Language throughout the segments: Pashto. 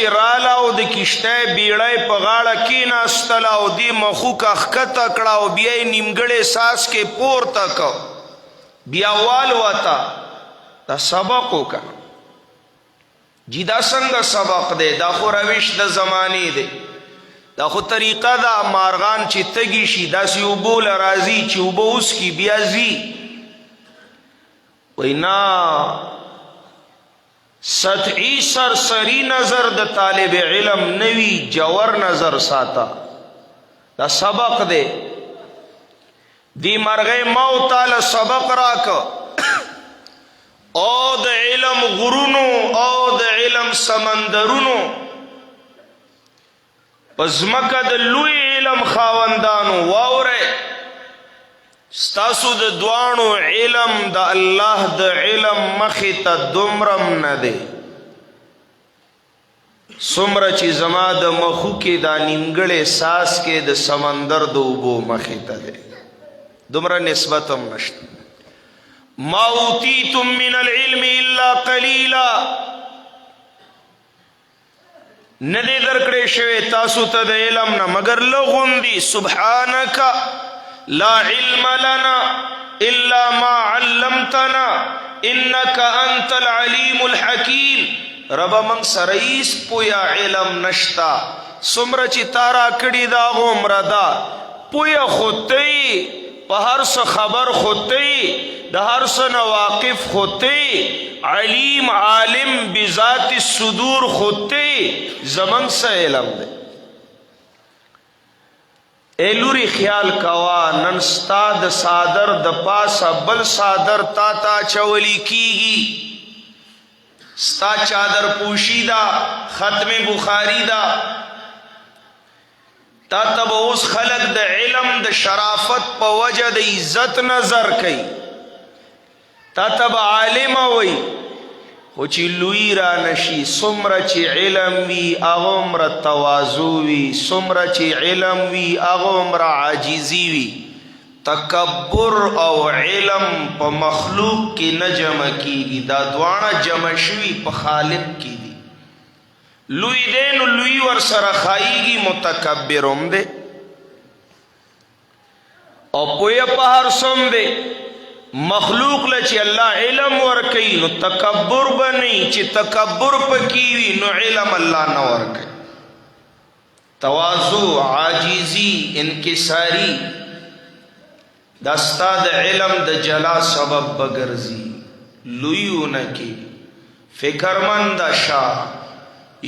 چې راله او د کشتۍ بیړۍ په غاړه کېناستله او دې مخوکه ښکته کړه او بیا یې نیمګړی ساس کې پورته کړ بیا والوته دا سبق وکړه جی دا څنګه سبق دی دا خو روش د زمانې دی دا خو طریقه ده مارغان چې تږي شي داسې اوبو له راځي چې اوبه وڅښي بیا ځي وایي نه سطحی سرسری نظر د طالب علم نوی جوور نظر ساتا دا سبق دے دی مرغی موتال سبق راک او د علم غرونو او د علم سمندرونو پزمکه د لوی علم خاوندانو واوره ستاسو د دوانو علم د الله د علم مخې ته دومرم نه دی څومره چې زما د مخو کې دا نیمګړی ساس کې د سمندر د اوبو مخې ته دی دومره نسبت هم نشته ما اوتیتم من العلم الا قلیلا نه دی درکړی شوی تاسو ته د علم نه مگر لغوندي سبحانک لا علم لنا الا ما علمتنا انك انت العليم الحكيم رب من سرئیس پویا علم نشتا سمر چی تارا کڑی دا غمر دا پویا خودتی پا ہر سا خبر خودتی دا ہر سا نواقف خودتی علیم عالم بذات الصدور خودتی زمن سا علم دے ایلوری خیال کوا نن ستا د صادر د پاسه بل صادر تا تا چولی کیگی ستا چادر پوشی دا ختم بخاری دا تا تب اوس خلق د علم د شرافت په وجه د عزت نظر کئی تا تب عالم وی خو چې لوی را نشي څومره چې علم وي هغومره تواضع وي څومره چې علم وي هغومره عاجزي وي تکبر او علم په مخلوق کې نه جمع کیږي دا دواړه جمع شوي په خالق کې دي لوی دی نو لوی ورسره خایږي متکبر هم دی او پویه په هر څه هم دی مخلوق لچی اللہ علم ورکی نو تکبر بنی چی تکبر پکیوی نو علم اللہ نہ ورکی تواضع عاجزی انکساری دستا د علم د جلا سبب بگرزی لویو نکی فکرمند شا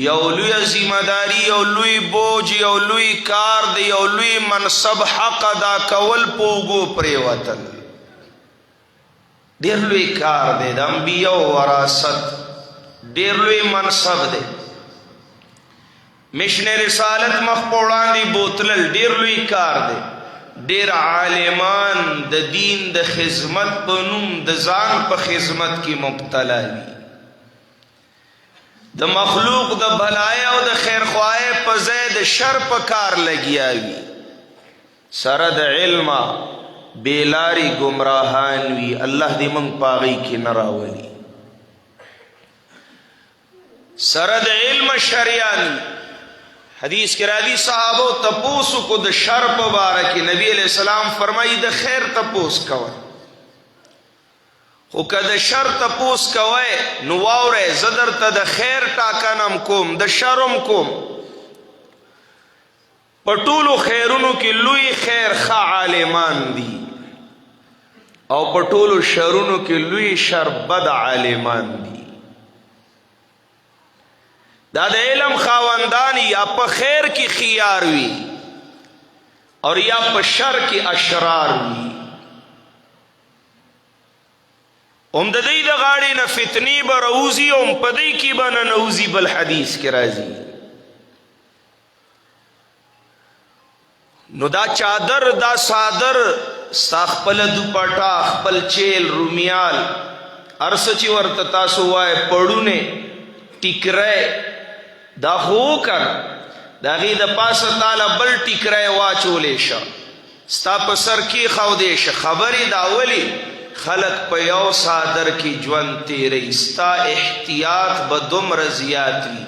یو لوی ذمہ داری یو لوی بوج یو لوی کار دی یو لوی منصب حق ادا کول پوگو پریوتل ډیر لوی کار دی د انبیاء وراثت ډیر لوی منصب دی مشن رسالت مخ په وړاندې بوتلل ډیر لوی کار دی ډیر عالمان د دین د خدمت په نوم د ځان په خدمت کې مبتلا وي د مخلوق د بھلائی او د خیر خواهی په ځای د شر په کار لګیا وي سره د علم بیلاری گمراہان وی اللہ دی منگ پاغی کی نراولی سرد علم شریعان حدیث کے راضی صحابو تپوسو کو د شر پبارکی نبی علیہ السلام فرمائی د خیر تپوس کوئے خو که د شر تپوس کوئے نواورے زدر تا د خیر ٹاکنم کوم د شرم کوم پټولو خیرونو کی لوی خیر خا عالمان دی او پټولو شرونو کی لوی شر بد عالمان دی دا د علم خاوندان یا په خیر کی خيار وی اور یا په شر کی اشرار وی د دې د غاړې نه فتنی بروزی او په دې کې بن نوزی بل حدیث کې راځي نو دا چادر دا صادر خپل دوپټا خپل چیل رومیال ارس چې ورته تاسو وای پړونه ټیکره دا خو کړ دا غي د پاسه تعالی بل ټیکره واچولې شه ستا په سر کې خو دې شه خبرې دا ولی خلق په یو صادر کې ژوند تیرې ستا احتیاط به دومره زیات وي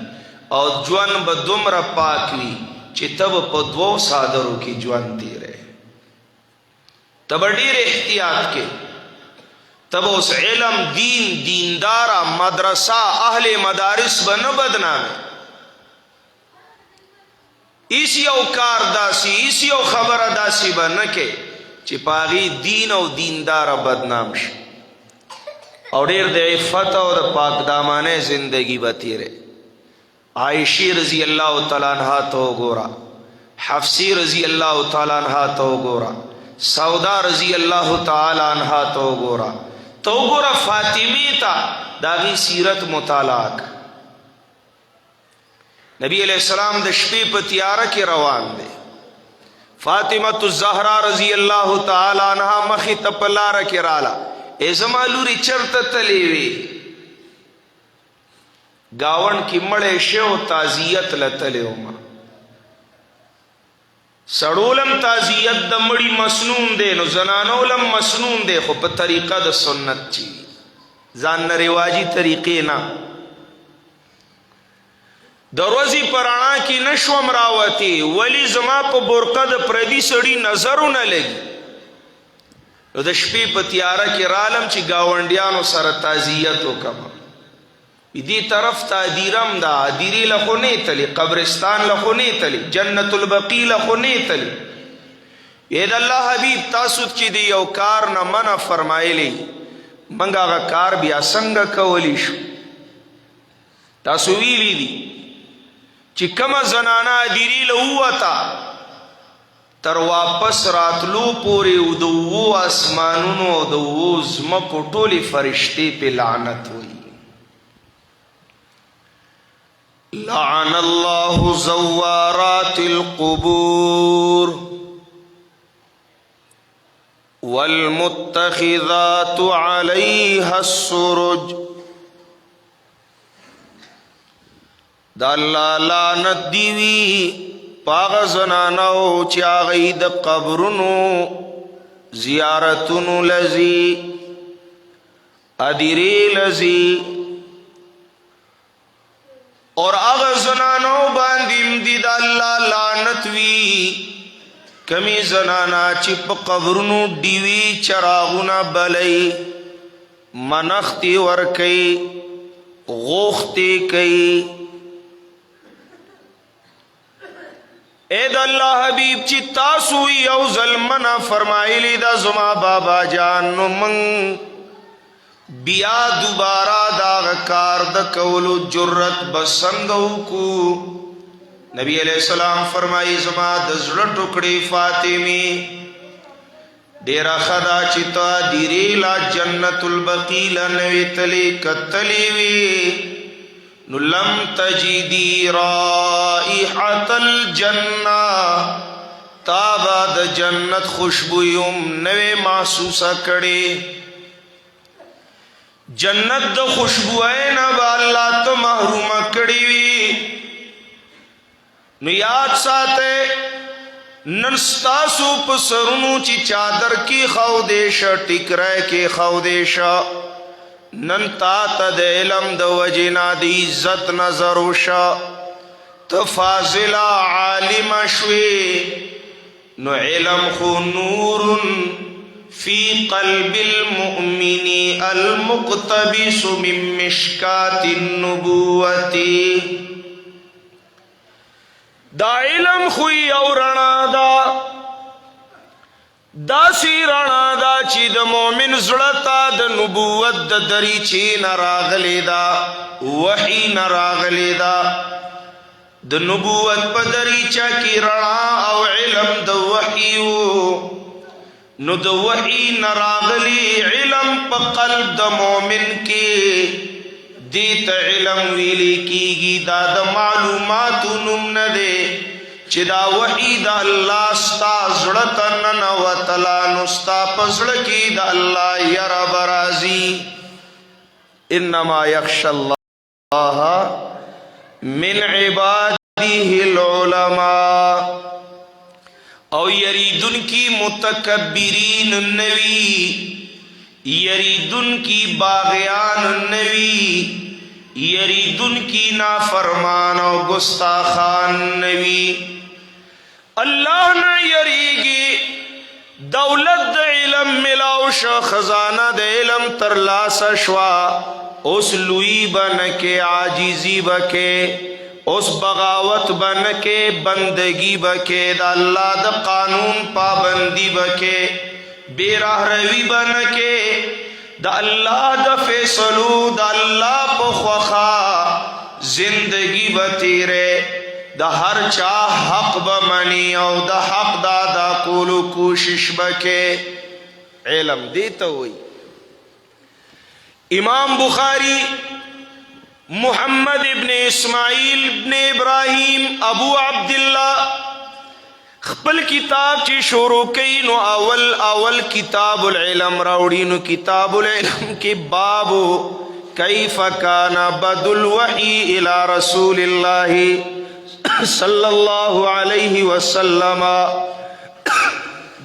او ژوند به دومره پاک وي چې ته به په 2 څادرو کې ژوند تیری ته به ډېر احتیاط کې ته به اوس علم دین دینداره مدرسه اهل مدارس به نه بدنامې ایس یو کار داسې ایس یو خبره داسې به نه کې چې په هغې دین او دینداره بدنام شي او ډېر د عفت او د پاک دامانه زندگی به تیرې عائشی رضی الله تعالی عنها ته وګوره حفصی رضی الله تعالی عنها ته وګوره سودا رضی الله تعالی عنها ته وګوره فاطمی ته د هغې سیرت مطالعه کړه نبی علیہ السلام د شپې په تیاره کې روان دی فاطمه الزهرا رضی الله تعالی عنها مخې ته په لاره کې راله ای زما لورې چېرته تلې وې ګاونډ کې مړی شو تعزیت له تلې ومه سړولم تعزیت د مړي مسنون دی نو زنانولم مسنون دی خو په طریقه د سنت چی ځان نه رواجي طریقې نه د ورځې په رڼا کې نشوم راوتې ولی زما په برقه د پردي سړي نظرونه لګي نو د شپې په تیاره کې رالم چې ګاونډیانو سره تعزیت وکړم دې طرف ته دیرم دا دیری له خو نه تلي قبرستان له خو نه تلي جنت البقیع له خو نه تلي اې د الله حبیب تاسو چې دی یو کار نه منع فرمایلی منګه هغه کار بیا څنګه کولی شو تاسو ویلی دي چې کومه زنانه دیری له ووته تر واپس راتلو پورې د 2 اسمانونو او د 2 ځمکو ټولې فرشتې په لعنت وي لعن الله زوارات القبور والمتخذات عليها السرج دا الله لعنت دیوی پاغ زنانو چې هغې د قبرونو زیارتونو لذي ادیرې لذي اور هغه زنانو باندې دی د الله لعنت وی کمی زنانا چې په قبرونو ډیوي چراغونه بلئ منختی ورکئ غوختی کئ اے د الله حبیب چې تاسو یو ظلمنا فرمایلی دا زما بابا جان نو من بیا دوبارہ دا کار د کولو جرت بسنگو کو نبی علیہ السلام فرمائی زما د زړه ټوکړې فاطمی ډیره خدا چې تا دیری لا جنت البقیع لنوی تلی کتلی وی نو لم تجدی رائحة الجنہ تابا د جنت خوشبویم نوی محسوسه کړي جنت د خوشبوئے نه با الله ته محروم کړي وي نو یاد ساته نن ستاسو په سرونو چې چادر کې خو دیش ټیکرای کې خو دیش نن تا ته د علم د وجنا د عزت نظر وشا ته فاضل عالم شوي نو علم خو نور فی قلب المؤمن المقتبس من مشکات النبوة دا علم خوی او رڼا دا داسی رڼا دا چې د مؤمن زړه ته د نبوت د دریچې نه راغلی دا وحی نه راغلی دا د نبوت په دریچه کې رڼا او علم د وحی نو د وحی نه راغلی علم په قلب د مؤمن کې دیت علم ویلی کیږي دا د معلوماتو نوم نه دی چې دا وحی د الله ستا زړه ته ننوتله نو ستا په زړه کې د الله یره به راځي انما یخشى الله من عباده العلماء او یریدن کی متکبرین النوی یریدن کی باغیان النوی यरीदुन की नाफरमान और गुस्ताखान नवी। अल्लाह न यरीगी दौलत द इलम मिलाउश खजाना द इलम तरलासा शवा उस लुई बन के आजिजी बके उस बगावत बन के बंदगी बके द अल्लाह द कानून पाबंदी बके बेराह रवी बन के द अल्लाह द फैसलू द अल्लाह पख्वा जिंदगी बतीरे द हर चाह हक बमनी और द हक दादा कोलू कोशिश बके इलम देता हुई। इमाम बुखारी मुहम्मद इब्न इस्माइल इब्न इब्राहिम अबू अब्दुल्ला खपल किताब ची शुरू कई नो अवल किताबुल इल्म राउडी नो किताबुल इल्म के बाबू कैफ काना बदुल वही इला रसूलिल्लाहि सल्लल्लाहु अलैहि वसल्लम।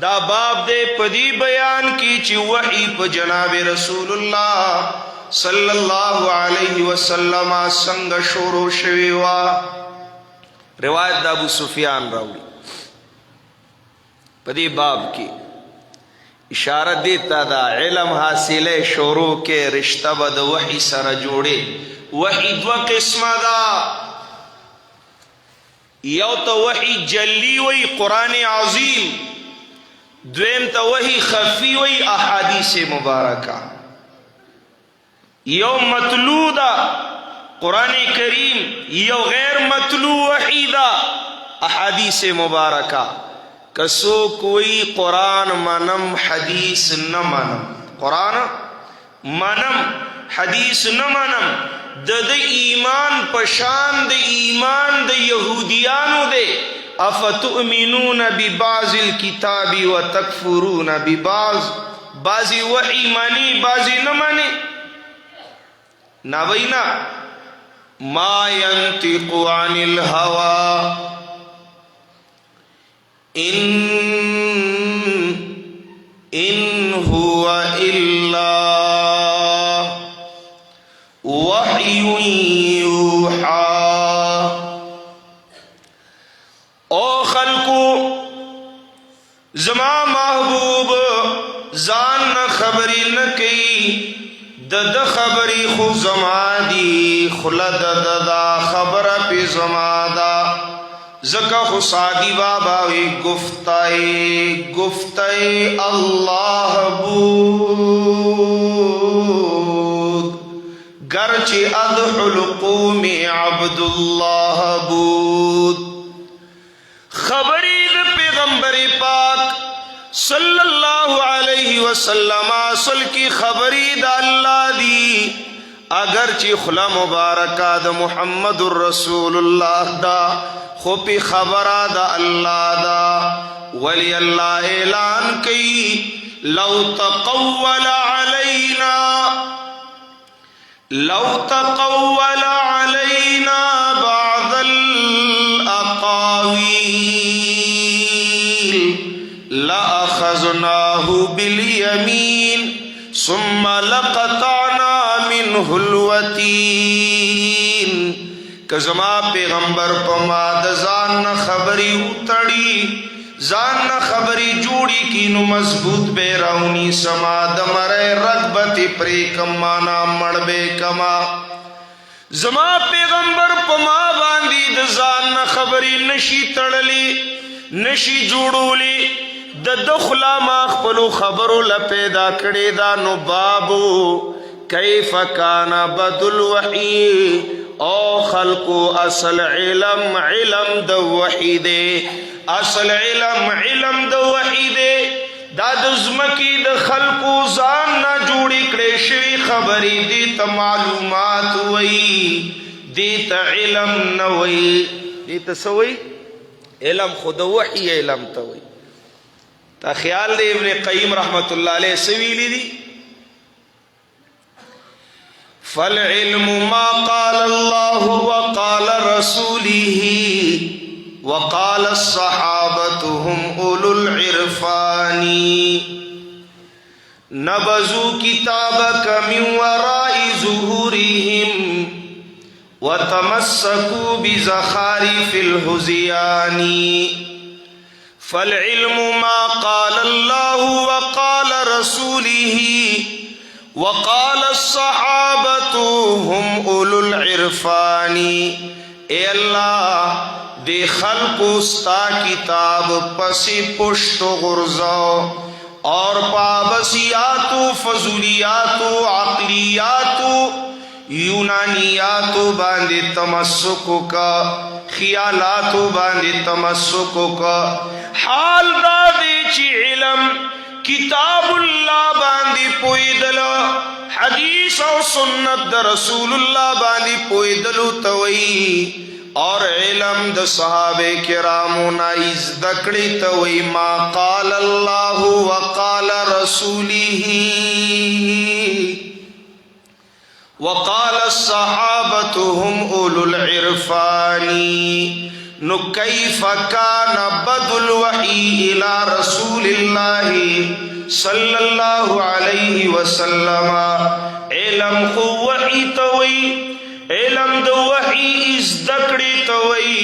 दा बाब दे पदी बयान की ची वही प जनाब रसूलुल्लाह सल्लल्लाहु अलैहि वसल्लम संग शुरू शवीवा। रिवायत दा अबू सुफियान राउडी पदी बाब की इशारा देता दा इल्म हासिल शुरू के रिश्ता बद वही सर जोड़े। वही दो किस्म दा, यो तो वही जल्ली वही कुरान अजीम, द्वेम तो वही खफी वही अहादीस मुबारका। यो मतलूदा कुरान करीम, यो गैर मतलू वहीदा अहादीस मुबारका। कसो कोई कुरान मनम हदीस न मनम, कुरान मनम हदीस न मनम दद ईमान पशान द ईमान द यहूदियानु दे। अफतुमिनून बिबाजिल किताबी व तकफुरून बिबाज, बाजी वही मानी बाजी न माने ना वही ना। मा यंतिकु अनिल हवा इन हुआ इल्ला वह्युन यूहा। ओ खल्कु जमा महबूब जान न खबरी न कई दद खबरी खु जमा दी खुलद ददा खबर पे जमादा जका खुसादी बाबा वे गुफ्ताए अल्लाह बूद गरचे अदहुल कौमे अब्दुल्लाह बूद। खबरीद पैगंबर पाक सल्लल्लाहु अलैहि वसल्लम असल की खबरीद अल्लाह दी। अगरचे खुला मुबारका द मुहम्मदुर रसूलुल्लाह दा खुपी खबरा दा अल्लाह दा। वली अल्लाह ऐलान कई लौ तक़व्वल अलैना बादल अक़ावील लअख़ज़नाहु बिल यमीन सुम्मा लक़तअना मिनहुल वतीन। कज़मा पैगंबर पमा द जान न खबरी उतड़ी जान न खबरी जोड़ी की नु मजबूत बेराउनी समा दमरे रगबती प्रे कमाना मड़बे कमा। जमा पैगंबर पमा बांदी द जान न खबरी नशी तड़ली नशी जोड़ोली द दखला माखपलु खबरो लपेदा कड़े दा नु बाबू कैफ काना बदुल वही। ओ खल्को असल इलम इलम द वही दे, असल इलम इलम द वही दे। दादुजमकी द खल्को जान ना जोड़ी क्रेशवी खबरी दी त मालूमात वही दी त इलम न वही दी त सवई इलम खुद वही इलम त वही। ता ख्याल दे इब्न क़य्यिम रहमतुल्लाह अलैह सवीली दी फल इल्मु मा क़ाल अल्लाहु व क़ाल रसूलिही व क़ाल अस्सहाबतु हुम उलुल इरफानी नबज़ू किताबक मिन वराइ ज़ुहूरिहिम وتمسكوا بزخارف الهزيان فالعلم ما قال الله وقال رسوله وقال الصحابة هم اولو العرفان. اے اللہ دے خلق استا کتاب پسی پشت غرزو اور پابسیاتو فضولیاتو عقلیاتو یونانیاتو باندے تمسکو کا خیالاتو باندے تمسکو کا. حال دا دے چی علم کتاب اللہ باندے پویدل حدیث و سنت دا رسول اللہ باندے پویدلو توئی اور علم دا صحابہ کرامو نائز دکڑی توئی ما قال اللہ وقال رسولہ وقال الصحابة هم اولو العرفان. نو کیف کان بدء الوحی الى رسول اللہ صلی اللہ علیہ وسلم. علم خو وحی توئی علم دو وحی از دکڑی توئی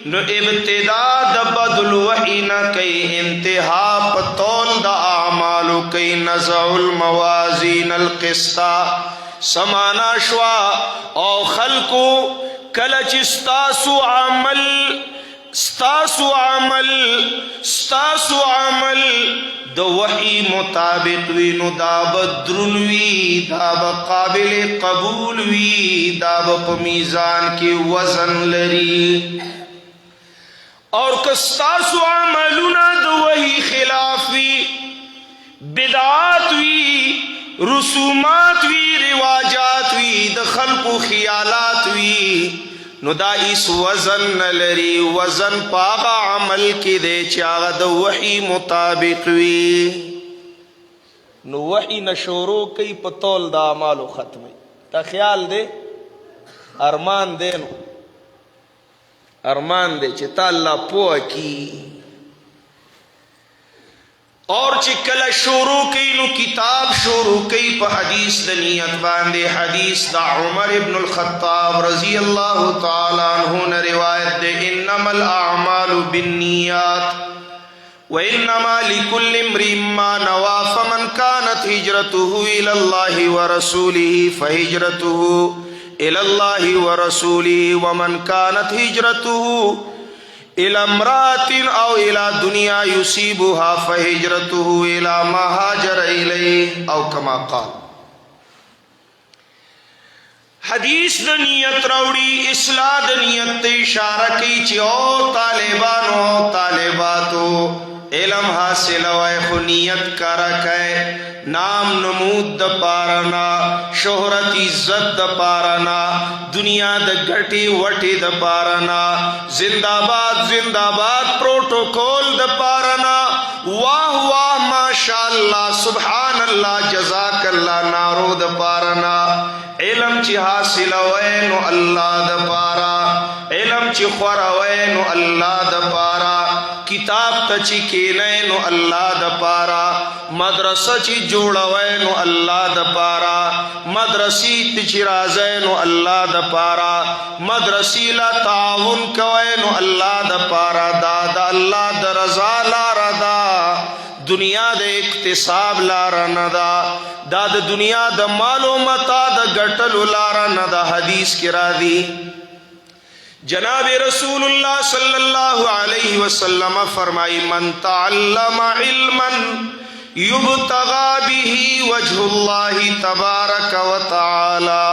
نو ابتدا دا بدء الوحی نا کئی انتہا پتول دا اعمالو کئی نزع الموازین القسطا سمانا شوا او خلقو کلچ ستاسو عمل دو وحی مطابق وی نو داب درنوی داب قابل قبول وی داب پا میزان کی وزن لری. اور کستاسو عملونا دو وحی خلاف وی بدعات وی رسومات وی رواجات وی د خلقو خیالات وی نو دا اس وزن نلری. وزن پاغا عمل کی دے چاغ د وحی مطابق وی نو وحی نشورو کئی پتول دا عمالو ختمی. تا خیال دے ارمان دے نو ارمان دے چتا اللہ پوہ کی اور چکل شروع کی نو کتاب شروع کی پا حدیث دنیت باندے. حدیث دا عمر ابن الخطاب رضی اللہ تعالیٰ عنہ نے روایت دے انما الاعمال بالنیات وانما لکل امرئ ما نوى فمن كانت هجرته الى الله ورسوله فهجرته الى الله ورسوله ومن كانت هجرته الى امرأة او الى دنیا یصیبها فہجرته الى ما هاجر الیہ او کما قال. حدیث دنیت روڑی اصلاح دنیت اشارہ کی چی او طالبانو طالباتو علم حاصل ہوئے خنیت کرکے نام نمود دا پارنا شہرت عزت دا پارنا دنیا دا گھٹی وٹی دا پارنا زندہ باد پروٹوکول دا پارنا واہ واہ ماشاءاللہ سبحان اللہ جزاک اللہ نارو دا پارنا. علم چی حاصل ہوئے نو اللہ دا پارا علم چی خور ہوئے نو اللہ دا پارا کتاب تا چی کینے نو اللہ دا پارا مدرسہ چی جوڑا ہوئے نو اللہ دا پارا مدرسی چی رازے نو اللہ دا پارا مدرسی لا تعاون کوئے نو اللہ دا پارا دا اللہ دا رضا لارا دا دنیا دا اقتصاب لارا ندا دا دنیا دا مالو متا دا گٹلو لارا ندا. حدیث کرا دی جناب رسول اللہ صلی اللہ علیہ وسلم فرمائی من تعلم علما یبتغى به وجه الله تبارک وتعالی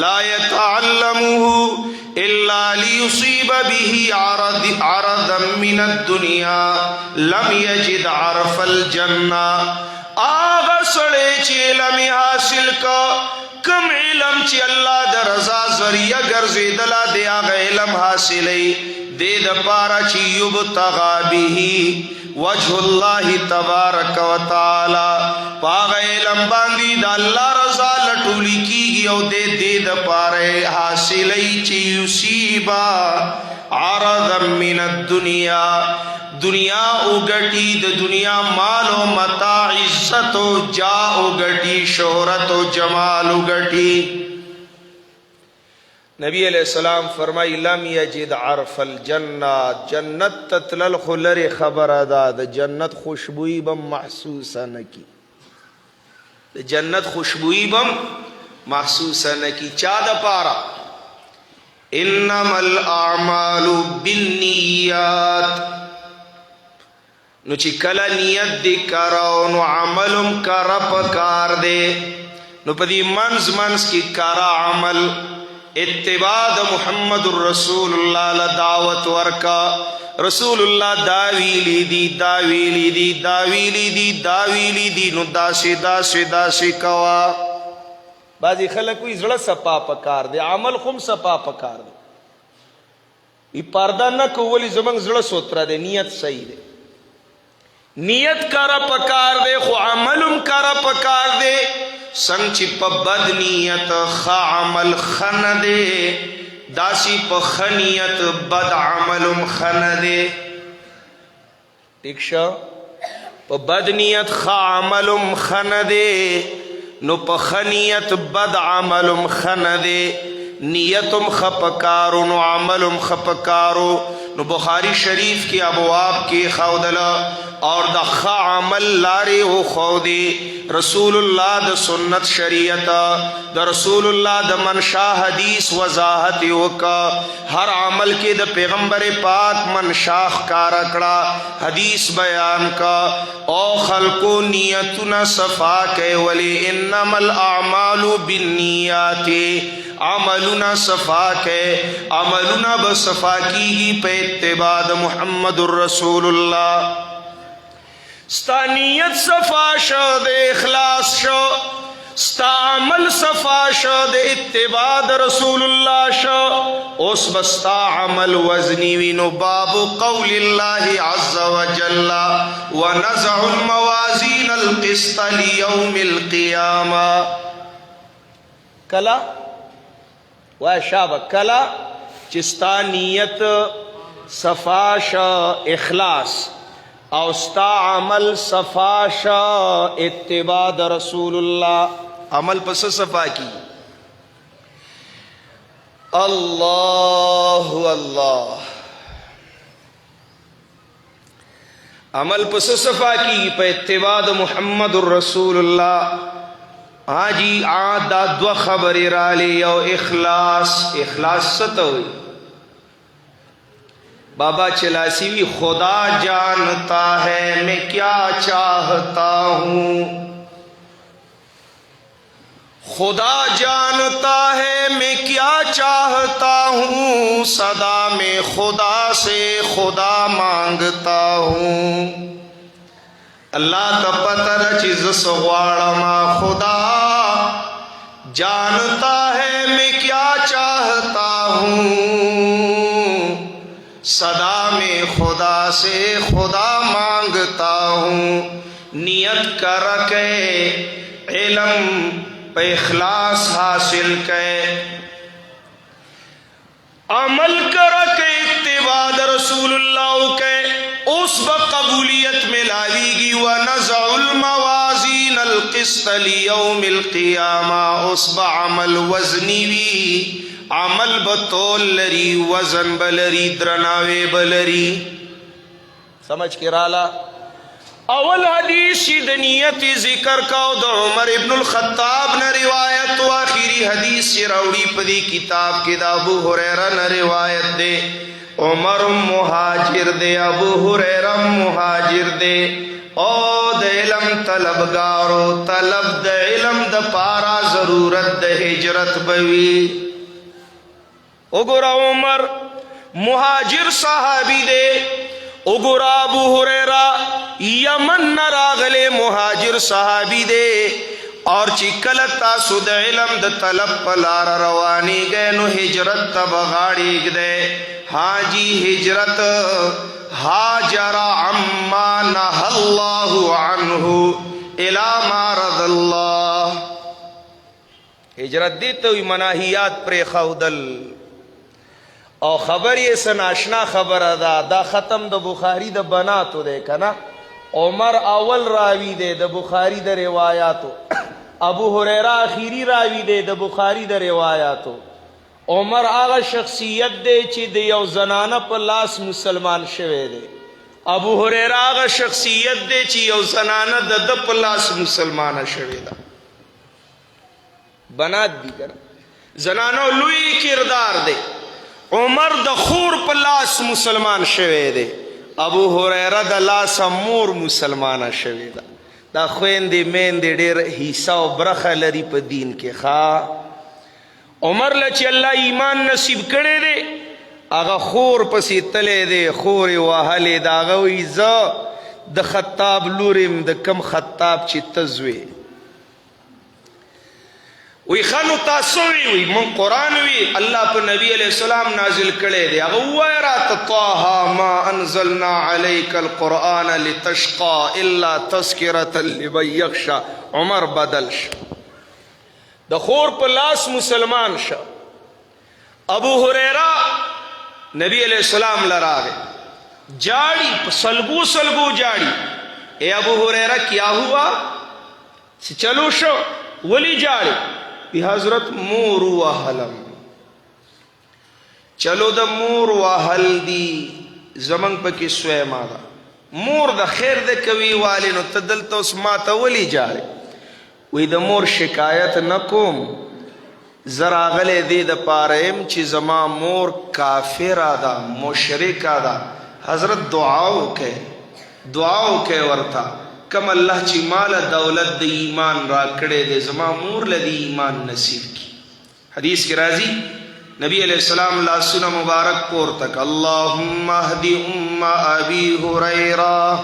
لا يتعلمه الا ليصيب به عرضا من الدنيا لم يجد عرف الجنة. آغا سڑے چی علم حاصل کا کم علم چی اللہ دا رضا ذریعہ گرزی دلا دے آغا علم حاصلی دے دا پارا چی یبتغا بیہی وجہ اللہ تبارک و تعالی پاغا علم باندی دا اللہ رضا لٹولی کی گی او دے دا پارا حاصلی چی یصیبا عرضا من الدنیا دنیا اگٹی د دنیا مال و متاع عزت و جا اگٹی شہرت و جمال اگٹی. نبی علیہ السلام فرمائی لم یجد عرف الجنہ، جنت تتلل خلر خبر ادا د جنت خوشبوئی بم محسوسہ نکی، د جنت خوشبوئی بم محسوسہ نکی. چا دا پارا انما الاعمال بالنیات، نو چی کلا نیت دی کراو نو عملم کرا پکار دے. نو پدی منز منز کی کرا عمل اتباع دا محمد الرسول اللہ لدعوت ورکا. رسول اللہ داویلی دی داویلی دی داویلی دی داویلی دی نو داسی داسی داسی کوا. بعضی خلق کوئی زڑا سپا پکار دے، عمل خم سپا پکار دے. ای پردہ نہ کولی زمان زڑا سوترا دے، نیت صحیح دے، نیت کرا پکار دے، خو عملم کرا پکار دے. سنگ چی پا بد نیت خا عمل خن دے، داسی پا خنیت بد عملم خن دے. ٹھیک شا پا بد نیت خا عملم خن دے، نو پا خنیت بد عملم خن دے. نیتم خپکارو نو عملم خپکارو. نو بخاری شریف کی ابواب کی خودلا اور دا خا عمل لارے ہو خودی رسول اللہ دا سنت شریعت دا رسول اللہ دا منشا حدیث وضاحت وکا. ہر عمل کے دا پیغمبر پاک منشا کارکڑا حدیث بیان کا. او خلقو نیتنا صفا کے ولی انما الاعمال بالنیات، عملنا صفا کے عملنا بصفا کی گی پہ اتباع محمد الرسول اللہ. ستا نیت صفا شو دے اخلاص شو، ستا عمل صفا شو دے اتباع رسول اللہ شو. اس بستا عمل وزنی وینو باب قول اللہ عز وجل ونزع الموازین القسط لیوم القیامہ. کلا شابک کلا چستا نیت صفا شا اخلاص او ستا عمل صفا شا اتباع رسول اللہ. عمل پس صفا کی اللہ اللہ، عمل پس صفا کی پہ اتباع محمد الرسول اللہ. ہاں جی دا دو خبر رالی او اخلاص. اخلاص ستوئی بابا چلاسیوی خدا جانتا ہے میں کیا چاہتا ہوں، خدا جانتا ہے میں کیا چاہتا ہوں، صدا میں خدا سے خدا مانگتا ہوں. اللہ کا پتہ نہ چیز سغواڑا ما خدا جانتا ہے میں کیا چاہتا ہوں، صدا میں خدا سے خدا مانگتا ہوں. نیت کر کے علم پہ اخلاص حاصل کے، عمل کر کے اتباع رسول اللہ کے اس بقبولیت میں لاوی گی. ونزع الموازین القسط لیوم القیامہ، اس بعمل وزنی وی، عمل بطول لری، وزن بلری، درناوے بلری. سمجھ کے رالا اول حدیث نیت ذکر کا دا عمر ابن الخطاب نے روایت و آخری حدیث سے روڑی پدی کتاب کے دا ابو ہریرہ نے روایت دے. عمر مہاجر دے، ابو ہریرہ مہاجر دے. او دا علم طلبگارو طلب دا علم دا پارا ضرورت دا ہجرت بوی. اگرا عمر مہاجر صحابی دے، اگرا ابو ہریرہ یمن نراغلے مہاجر صحابی دے. اور چکلتا سود علم دا طلب پلار روانی گئے نو ہجرت تا بغاڑی دے. ہاں جی ہجرت ہاجر عما نہى اللہ عنہ الى ما رضى اللہ. ہجرت دیتے ہوئی مناہیات پر خودل او خبر یہ سناشنا خبر دا ختم دا بخاری دا بناتو دے کنا. عمر اول راوی دے دا بخاری دا روایاتو، ابو ہریرہ آخری راوی دے دا بخاری دا روایاتو. عمر هغه شخصیت دی چې د یو زنانه په لاس مسلمان شوی دی. ابو هريره هغه شخصیت دی چې یو زنانه د ده په لاس مسلمانه شوې ده. بنات دي کنه، زنانو لوی کردار دی. عمر د خور په لاس مسلمان شوی دی، ابو هريره د لاس مور مسلمانه شوې ده. دا خويندې میندې ډېر حصه او برخه لري په دین کې. عمر له چې الله ایمان نصیب کړی دی هغه خور پسې تلی دی، خور یې وهلې ده. هغه وایي زه د خطاب لور یم، د کم خطاب چې ته زوی. وی ښه نو تاسو وی مونږ قرآن وی الله په نبی علیہ السلام نازل کړی دی. هغه ووایه راته طه ما انزلنا علیک القرآن لتشقى الا تذکرة لمن یخشى. عمر بدل شه، د خور په لاس مسلمان شه. ابو هریره نبی علیہ السلام لراغه جاڑی سلگو سلگو جاڑی. اے ابو ہریرہ کیا ہوا؟ چلو شو ولی جاڑی بی حضرت مور وحلم. چلو دا مور وحل دی زمن پکی سوی مادا مور دا خیر دا کوي والی نو تدلتا اس ماتا ولی جاڑی. وی دا مور شکایت نکوم، زرا غلی دی دا پاریم چی زما مور کافر دا مشرک دا. حضرت دعاو کے ورتا کم اللہ چی مال دولت دی ایمان را کڑے دے زما مور لدی ایمان نصیب کی. حدیث کی راضی نبی علیہ السلام اللہ سنہ مبارک پور تک اللہم اہدی ام ابی ہریرہ.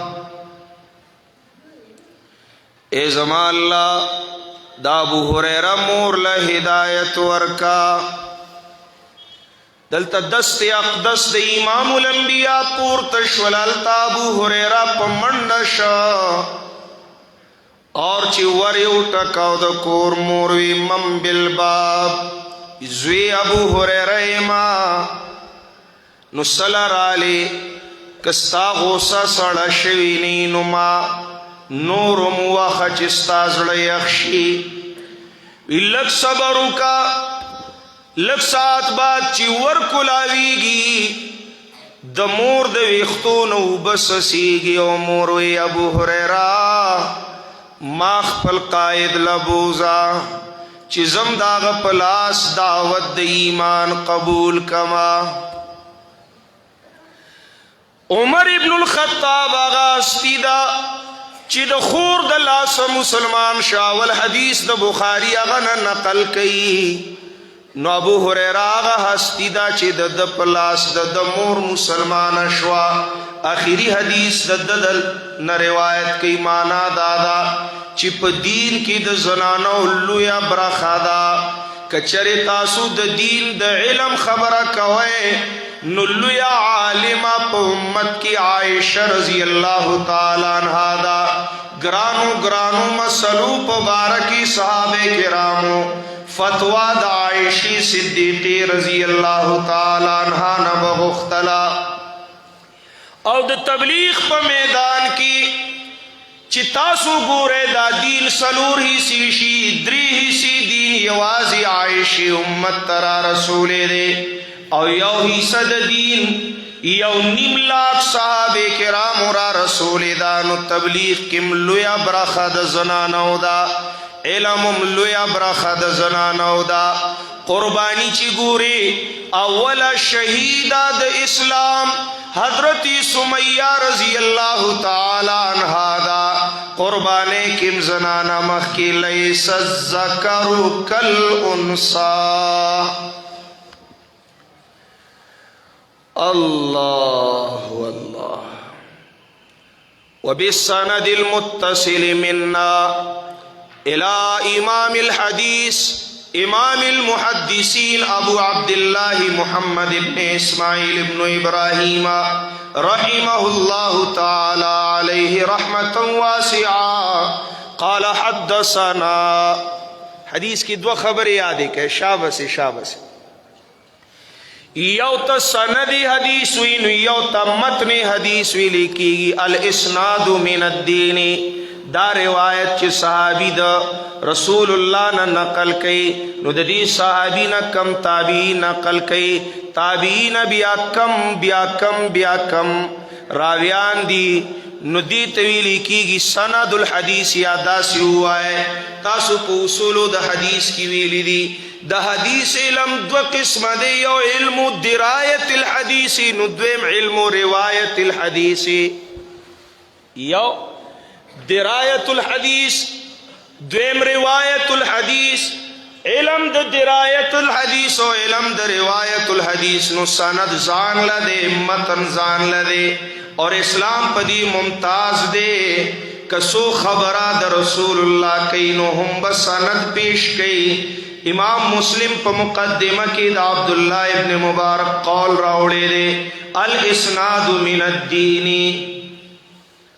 اے زما اللہ دا ابو ہریرہ مور لہدایت ورکا. دلتا دست اقدس دا امام الانبیاء پور تشولالتا ابو ہریرہ پا منڈشا اور چی وریو ٹکاو دا کور موروی من بالباب زوی ابو ہریرہ ما نسلر آلی کستا غوصہ سڑا شوینی نما نورم وخچ استازڑ یخشی. لگ صبرو کا لگ سات بات چی ورکلاویگی د مور د ویختون او بسسیگی. او موروی ابو هریرہ ما خپل قائد لبوزا چی زم داغ پلاس دعوت د ایمان قبول کما. عمر ابن الخطاب آغا استیدا چی د خور د لاس مسلمان شاول حدیث د بخاری آغا نقل کئی. نو ابو هریرہ آغا ہستی دا چی د پلاس د مور مسلمان شوا. آخری حدیث دل نا روایت کی مانا دادا چی پا دین کی د زنانو لویا برخا دا. کچر تاسو د دین د علم خبر کوئے نو لویا عالمہ پا امت کی عائشہ رضی اللہ تعالیٰ عنہ دا. گرانو مسلو پا بارکی صحابہ کرامو فتوہ دا عائشی صدیقی رضی اللہ تعالیٰ عنہ نبغختلا. او دا تبلیغ پا میدان کی چی تاسو گورے دا دین سلور ہی سیشی دری ہی سی دین یوازی عائشی امت ترا رسول دے. او یو ہی صد دین یو نیم لاکھ صحابے کرام را رسول دا. نو تبلیغ کم لویا برخد زنانو دا، علمم لویا برخد زنانو دا. قربانی چی گوری اولا شہیدہ دا اسلام حضرت سمیہ رضی اللہ تعالی عنہ دا. قربانے کم زنانا مخ کی لیس الذکر کالانثی. اللہ واللہ. وبالسند المتصل منا الى امام الحدیث امام المحدثین ابو عبداللہ محمد ابن اسماعیل ابن ابراہیم رحمہ اللہ تعالی علیہ رحمتا واسعا قال حدثنا. حدیث کی دو خبر یادی کہ شابس یو تا سندی حدیث وی یو تا متن حدیث وی لکی. الاسناد من الدین دا روایت چې صحابی د رسول الله نه نقل کړي نو د دې صحابی نه کم تابعین نقل کړي تابعین بیا کم راویان دي نو دی تویلی کیږي سند الحدیث یا داسې وایي تاسو په اصولو د حدیث کې ویلي دي د حدیث علم دو قسم دی یو علم درایت الحدیث نو دویم علم روایت الحدیث یو درایت الحدیث دویم روایت الحدیث علم د درایت الحدیث او علم د روایت الحدیث نو سند ځان لده متن ځان لده اور اسلام پدی ممتاز دے کسو خبرہ د رسول اللہ کئی نو ہم بسند پیش کئی امام مسلم پا مقدمہ کی دا عبداللہ ابن مبارک قول راوڑے دے الاسناد من الدینی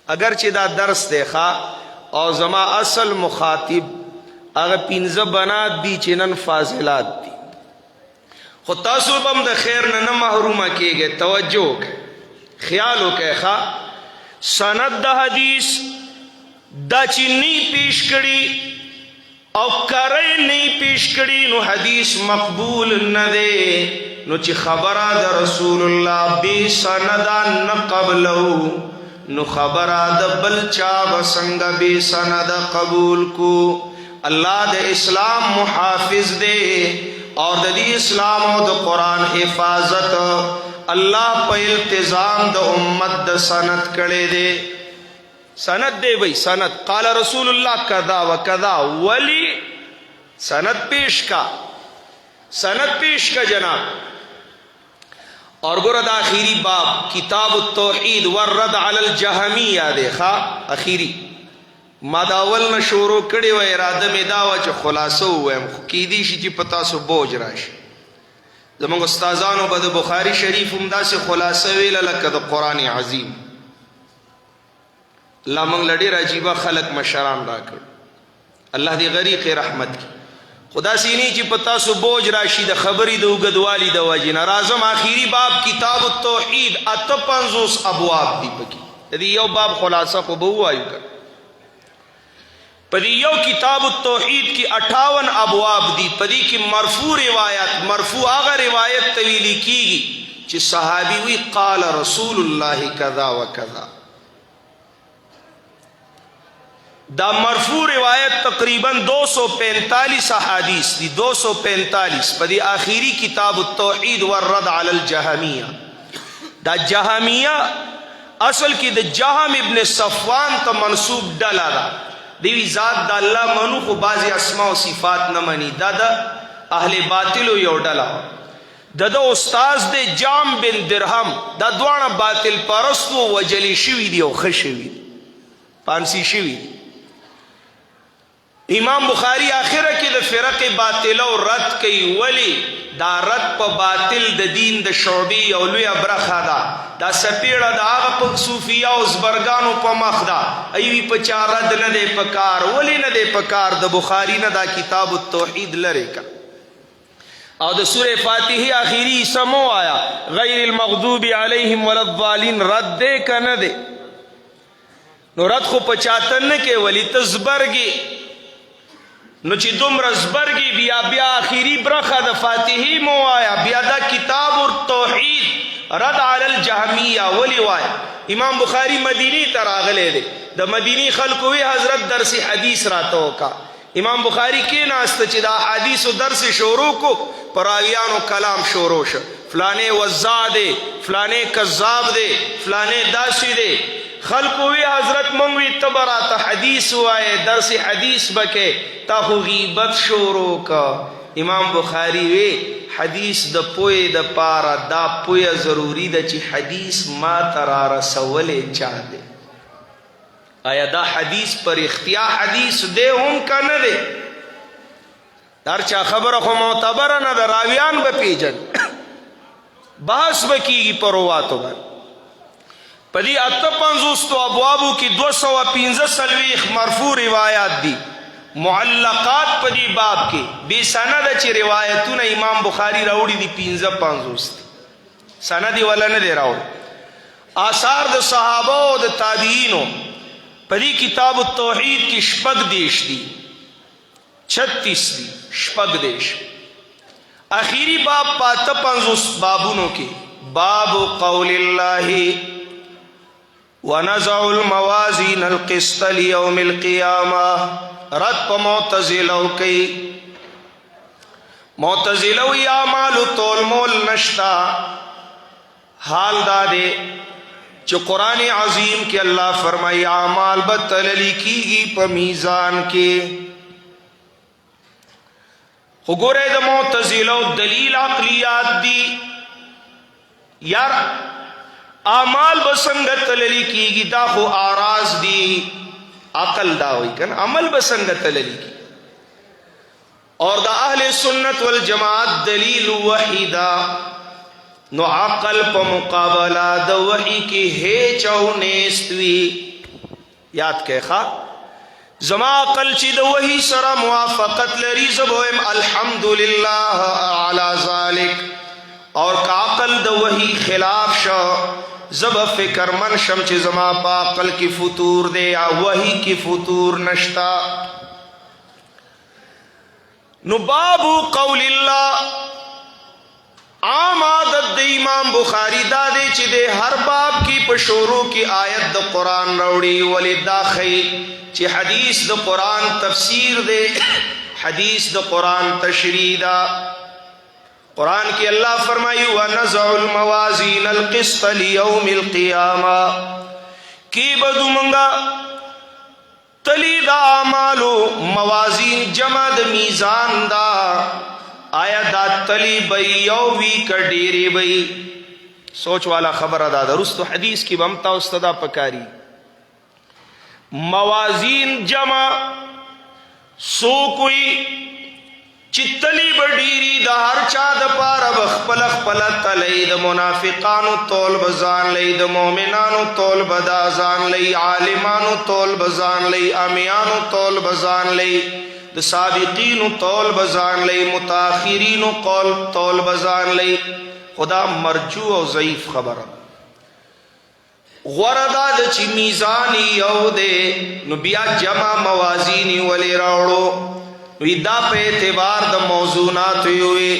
اگرچہ دا درس دیکھا اور زما اصل مخاطب اگر پینزہ بنات دی چنن فاضلات دی خود تاسو بم دا خیر نہ محرومہ کیے گئے توجہ کے خیالو کہ خواہ سند دا حدیث دا چی نی پیش کری او کرے نی پیش کری نو حدیث مقبول ندے نو چی خبرہ دا رسول اللہ بے سندا نقبلو نو خبرہ دا بلچا بسنگ بے سند قبول کو اللہ دا اسلام محافظ دے اور دا دی اسلام و دا قرآن حفاظت اللہ پا التزام دا امت دا سند کڑے دے سند دے بھئی سند قال رسول اللہ کذا و کذا ولی سند پیش کا جناب اور گرد آخری باب کتاب التوحید والرد علی الجہمیہ دیکھا اخیری ما دا اول نشورو کڑے و ارادہ میں داوا چا خلاصو ہوئے کی شی چی پتا سو بوج راشی زمان استازانو با دا بخاری شریف امدا سے خلاصہ ویلا لکا دا قرآن عظیم اللہ منگ لڑی راجیبہ خلق مشران را کر اللہ دی غریق رحمت کی خدا سینی چی پتا سو بوج راشی دا خبری دا اگدوالی دا وجینا رازم آخیری باب کتاب التوحید 58 ابواب دی پکی دی یو باب خلاصہ کو بہو آئیو کر پدی یو کتاب التوحید کی 58 ابواب دی پدی کی مرفوع روایت مرفوع آغا روایت طویلی کی گی چی صحابی وی قال رسول اللہ کذا و کذا دا مرفوع روایت تقریباً 245 احادیث دی 245 پدی آخری کتاب التوحید والرد علی الجہمیہ دا جہمیہ اصل کی دا جہم ابن صفوان تا منصوب ڈالا دا دیوی ذات دا اللہ منو خو بعضی اسماء و صفات نمانی دا اہل باطل و یو ڈالا دا استاز دے جام بن درہم دا دوانا باطل پرست و وجلی شوی دی و خشوی دی پانسی شوی دی امام بخاری آخرہ کی دا فرق باطل و رد کئی ولی دا رد پا باطل دا دین دا شعبی اولوی ابرخا دا سپیڑا دا آغا پا صوفیہ و زبرگانو پا مخدا ایوی پا چا رد ندے پکار ولی ندے پکار دا بخاری ندا کتاب التوحید لرے کا او دا سورہ فاتحی آخری سمو آیا غیر المغضوب علیہم والضالین رد دے کا ندے نو رد خو پا چاتن کے ولی تزبرگی نو چی دم رزبرگی بیا آخری برخہ دا فاتحی مو آیا بیا دا کتاب التوحید رد علی الجہمیہ ولی وایا امام بخاری مدینی تراغلے دے دا مدینی خلقوی حضرت درس حدیث راتو کا امام بخاری کے ناست چی دا حدیث و درس شورو کو پراویان و کلام شورو شا فلانے وزا دے فلانے کذاب دے فلانے داسی دے خلقوی حضرت منگوی تبراتا حدیث ہوئے درس حدیث بکے تا خو غیبت شورو کا امام بخاری وی حدیث دا پوئے دا پارا دا پوئے ضروری دا چی حدیث ما ترارا سولے چاہ دے آیا دا حدیث پر اختیار حدیث دے ہم کا نہ دے در چا خبر خو معتبر نہ دا راویان با پیجن بحث بکی گی پرواتو بر پدی 58 ابوابو کی 215 مرفوع روایات دی معلقات پدی باب کے بے سند چی روایتون امام بخاری راوڑی دی 55 سندی والا نہ دے راوڑی آثار دا صحابہ و دا تابعینو پدی کتاب التوحید کی شپږ دیش دی 36 دی شپږ دیش آخری باب پاته 50 بابونو کې باب قول الله ونزع الموازین القسط لیوم القیامه رد په معتزلو کې معتزلو یا مالو تول مول نشتا حال دادے جو قرآن عظیم کے اللہ فرمائی اعمال بتللی کیگی پا میزان کے خگورے دا معتزلو دلیل عقلیات دی یار اعمال بسنگت تللی کیگی دا خو آراز دی عقل داوئی کن عمل بسنگت تللی کی اور دا اہل سنت والجماعت دلیل وحیدہ نو عقل پا مقابلہ دا وحی کی ہے چاو نیستوی یاد کے خواہ زما عقل چی دا وحی سرا موافقت لری زبویم الحمدللہ علی ذالک اور کا عقل دا وحی خلاف شا زب فکر من شم چی زما پا عقل کی فطور دے یا وحی کی فطور نشتا نو بابو قول اللہ عام عادت دے امام بخاری دا دے چی دے ہر باب کی پشورو کی آیت دا قرآن روڑی ولی دا خی چی حدیث دا قرآن تفسیر دے حدیث دا قرآن تشریح دا قرآن کی اللہ فرمائی وَنَزَعُ الْمَوَازِينَ الْقِسْطَ لِيَوْمِ الْقِيَامَةِ کی بدو منگا تلی دا اعمالو موازین جمع دا میزان دا آیا دا تلی بی یووی کا ڈیری بی سوچ والا خبر ادا درست حدیث کی بمتا استدا پکاری موازین جمع سو کوئی چتلی بڈیری دا ہر چا دا پارا بخپل اخپل تلی دا منافقانو طول بزان لئی دا مومنانو طول بدازان لئی عالمانو طول بزان لئی امیانو طول بزان لئی دا سابقینو طول بزان لئی متاخرینو طول بزان لئی خدا مرجو و ضعیف خبر غوردا دا چی میزانی یو دے نو بیا جمع موازینی ولی روڑو وی دا پہ اعتبار دا موضوعات ہوئے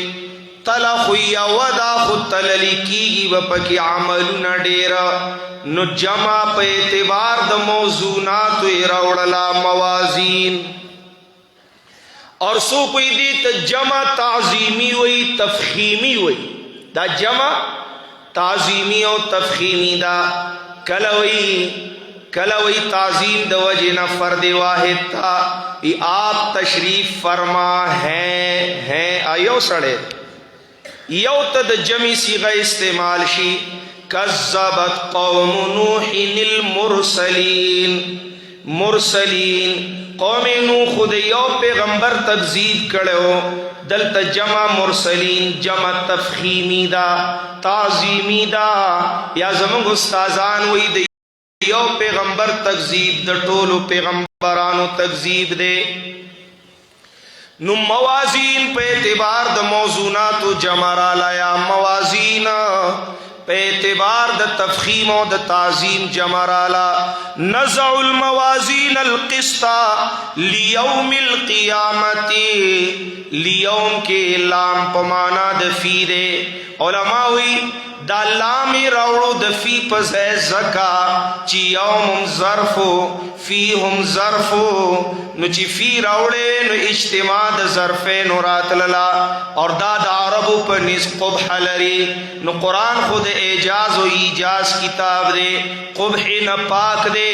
تلا خویا ودا خود تللی کیگی بپکی عملنا ڈیرا نو جمع پہ اعتبار دا موضوعات ہوئے روڑلا موازین اور سو کوئی دیتا جمع تعظیمی ہوئی تفخیمی ہوئی دا جمع تعظیمی و تفخیمی دا کلوی تعظیم دا وجہ فرد واحد تھا یہ آپ تشریف فرما ہیں آئیو سڑے یو تد جمعی صیغہ استعمال شی کذبت قوم نوح المرسلین مرسلین قوم نوح خود یو پیغمبر تکذیب کڑو دلتا جمع مرسلین جمع تفخیمی دا تعظیمی دا یا زمان استازان وی دی یو پیغمبر تکذیب دا ٹولو پیغمبرانو تکذیب دے نو موازین پہ اعتبار دا موضوعاتو جمع رالا یا موازین پہ اعتبار دا تفخیم و دا تعظیم جمع رالا نزع الموازین القسطا لیوم القیامتی لیوم کے لام پمانا دفی دے علماوی دا لامی روڑو دفی پزے زکا چی یوم ظرفو فی ہم ظرفو نو چی فی روڑے نو اجتماع دا ظرفین رات للا اور دا عربو پر نس قبح لری نو قرآن خود اعجاز و ایجاز کتاب دے قبح نپاک دے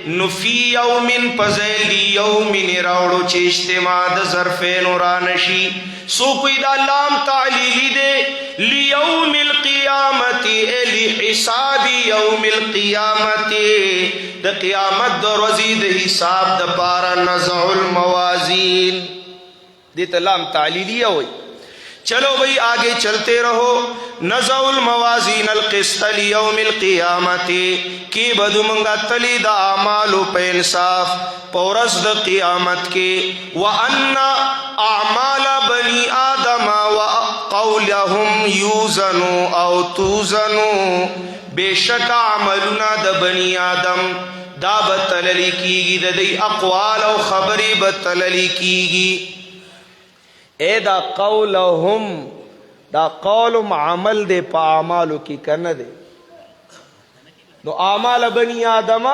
نو فی یومن پزے لی یومن روڑو چی اجتماع دا ظرفین رانشی سو کوئی دا لام تعلیلی دے لیوم القیامتی لی حساب یوم القیامتی دا قیامت دا رزید حساب دا پارا نزع الموازین دیتا لام تعلیلی ہوئی چلو بھئی آگے چلتے رہو نزع الموازین القسط لیوم القیامتی کی بدو منگا تلی دا اعمالو پہ انصاف پورس دا قیامت کے وَأَنَّ أَعْمَالَ بَنِي آدَمَ وَقَوْلَهُمْ يُوزَنُوا أَوْ تُوزَنُوا بے شک عملنا دا بنی آدم دا بتللی کیگی دا دی اقوال او خبری بتللی کیگی. اے دا قولهم دا قولم عمل دے پا اعمالو کی کن دے. نو اعمال بنی آدم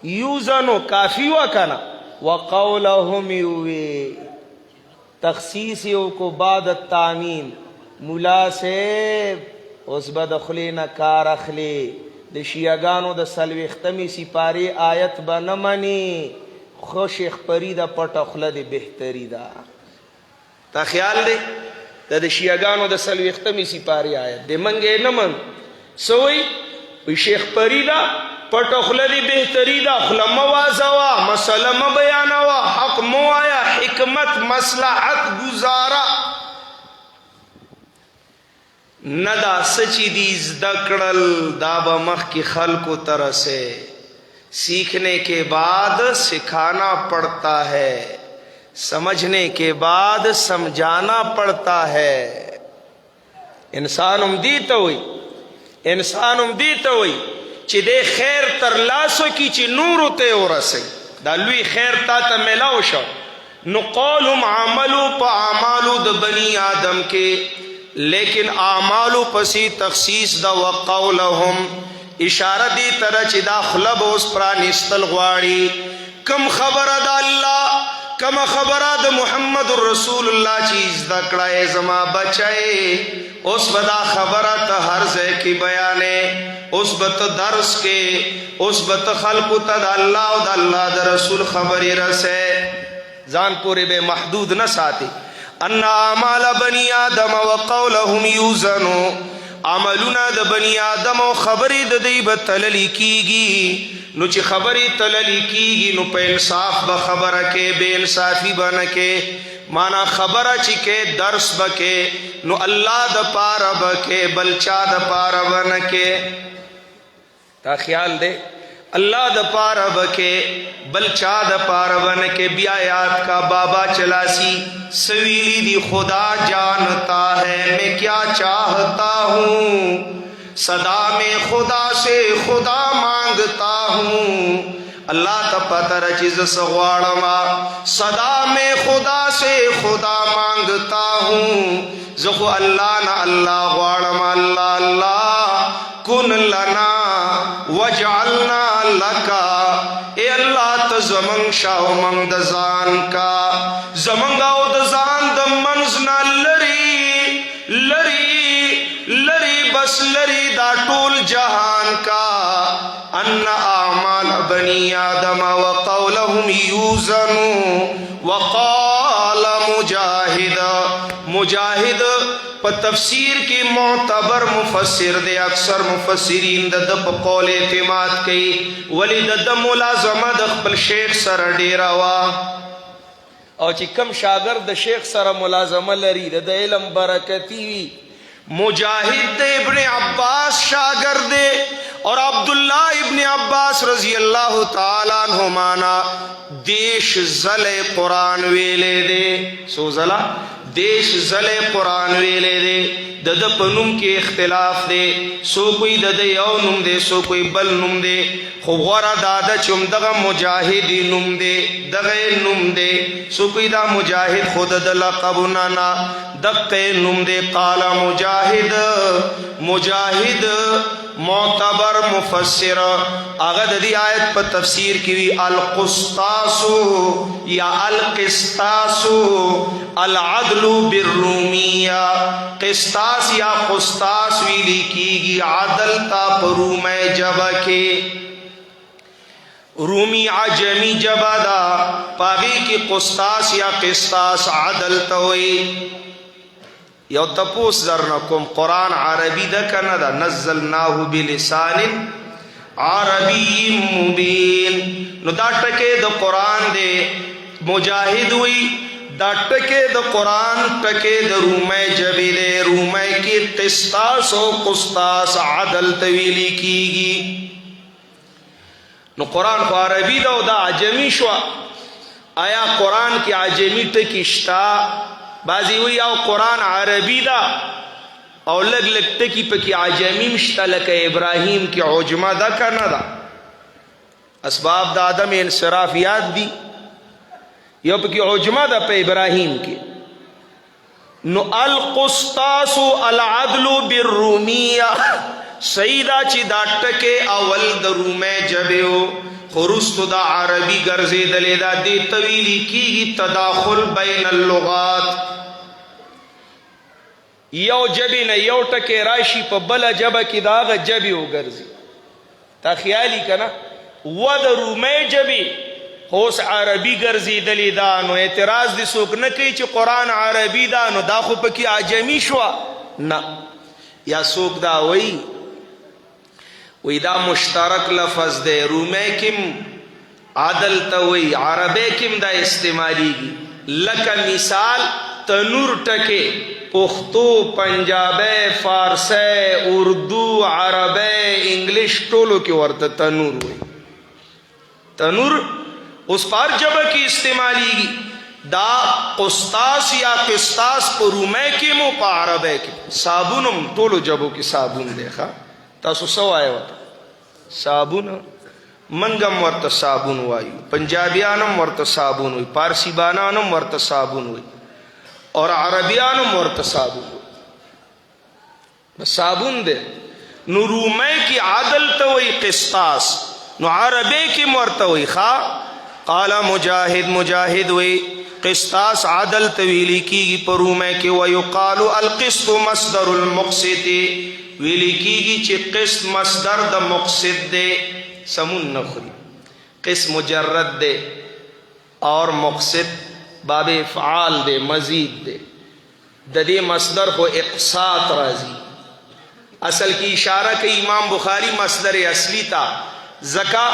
یوزنو کافی و کنا وقولهم یوی تخصیصیو کو بعد التامین ملا سیب اس بدخلینا کار اخلی د شیعگانو د سلویختمی سپاری آیت با نمانی خوشیخ پری دا پٹ اخلا دی بہتری دا. تا خیال دے د شیعگانو د سلویختمی سپاری آیت دے منگے نمن سوئی وی شیخ پری دا پٹ اخلا دی بہتری دا اخلا موازوا مسئلہ مبیانوا حق موایا حکمت مصلحت گزارا ندا سچی دی ازدکڑل دابا مخ کی خلقو ترسے. سیکھنے کے بعد سکھانا پڑتا ہے سمجھنے کے بعد سمجھانا پڑتا ہے. انسانم دیتا ہوئی چی دے خیر تر لاسو کی چی نورو تے ہو رسے دا لوی خیر تا تا ملاو شو. نو قولم عملو پا اعمالو دا بنی آدم کے لیکن اعمالو پسی تخصیص دا وقولهم اشارہ دی طرح چی دا خلب اس پرانستل غواری. کم خبر دا اللہ کم خبر دا محمد رسول اللہ چیز دا کڑائے زما بچائے اس بدا خبرت ہر زے کی بیانے اس بت درس کے اس بت خلق تا دا اللہ و دا اللہ دا رسول خبری رسے. زان پورے بے محدود نہ ساتی. ان اعمال بنی آدم وقولهم یوزنو عملنا د بنی آدم و خبری د دی بتللی کیگی. نو چی خبری تللی کیگی نو پہ انصاف بخبر کے بے انصافی بنکے مانا خبر چی کے درس بکے نو اللہ دا پارا بکے بلچا دا پارا بنکے. تا خیال دے اللہ دا پارا بکے بلچا دا پارا بنکے. بیایات کا بابا چلاسی سویلی دی خدا جانتا ہے میں کیا چاہتا ہوں صدا میں خدا سے خدا مانگتا ہوں. اللہ تا پتر چیز سغوارما صدا میں خدا سے خدا مانگتا ہوں. زخو اللہ نا اللہ غوارما اللہ اللہ کن لنا وجعلنا لکا. اے اللہ تا زمن شاو منگ دزان کا زمنگاو دزان دا منزنا لری لری لری بس لری دا طول جہان کا. ان اعمال بنی آدم وقولهم یوزنو وقال مجاہد. مجاہد پا تفسیر کی معتبر مفسر دے اکثر مفسرین دا پا قول اعتماد کئی ولی دا ملازمہ دا خپل شیخ سر ڈیرا وا او چی کم شاگرد شیخ سر ملازمہ لری دا علم برکتی وی. مجاہد دے ابن عباس شاگرد دے اور عبداللہ ابن عباس رضی اللہ تعالیٰ عنہ مانا دیش زل قرآن ویلے دے. سو زلا دیش زل قرآن ویلے دے. دد پنم کے اختلاف دے سو کوئی دد یو نم دے سو کوئی بل نم دے. غورا دادا چم دغا مجاہدی نم دے دغے نم دے سو کوئی دا مجاہد خود دلقب نانا دقے نم دے. قال مجاہد مجاہد معتبر مفسر اغد دی آیت پر تفسیر کی القسطاسو یا القسطاسو العدل بالرومیہ. قسطاس یا قسطاس ویلی کی گی عدل تا پروم جبہ کے. رومی عجمی جبہ دا پاگی کی قسطاس یا قسطاس عدل توئی. یو تپوس درنکم قرآن عربی دا کندا نزلناہو بلسان عربی مبین. نو دا ٹکے دا قرآن دے مجاہد ہوئی دا ٹکے دا قرآن ٹکے دا رومے جبی دے رومے کی قسطاس و قسطاس عدل طویلی کی گی. نو قرآن کو عربی دا دا عجمی شوا. آیا قرآن کی عجمی ٹکشتا بازی ہوئی او قرآن عربی دا او لگ لگ ٹکی پکی عجمی مشتا لکا ابراہیم کی عجمہ دا کرنا دا. اسباب د عدم انصراف یاد دي یو پکې عجمه ده په ابراهیم کې نو القسطاس العدل بالرومیه سیدا چې دا ټکه اول د رومه جبهو خرست دا عربي ګرځیدلې دا دې طویلی کیږي تداخل بین اللغات یو جبی نه یو ټکه راشي په بل جبه کې داغه جبی وګرځي تا خیالي کنه و د رومه جبی خوس عربي ګرځیدلې دا نو اعتراض دي څوک نه کوي چې قران عربي دا نو دا خو پکې عجمی شو نه یا څوک دا وی دا مشترک لفظ دے رومے کم عدل توی عربے کم دا استعمالیگی لکا مثال تنور ٹکے پختو پنجابے فارسے اردو عربے انگلش ٹولو کی ورطا تنور ہوئی تنور اس پار جبہ کی استعمالیگی دا قسطاس یا قسطاس پا رومے کم و پا عربے کم صابونم ٹولو جبو کی صابون دیکھا تاسو سو آئے وطا صابون منگم ورت صابون وایو پنجابیانم ورت صابون وی پارسی بانانم ورت صابون وی اور عربیانم ورت صابون وی صابون دے نو رومے کی عدل توی قسطاس نو عربے کی مرتوی خوا قال مجاہد وی قسطاس عدل تویلی کی پر رومے کی ویقال القسط مصدر المقسط ویلی کیگی چی قسط مصدر دا مقصد دے سمون نخری قسط مجرد دے اور مقصد باب افعال دے مزید دے دے مصدر کو اقساط رازی اصل کی اشارہ کہ امام بخاری مصدر اصلی تا زکا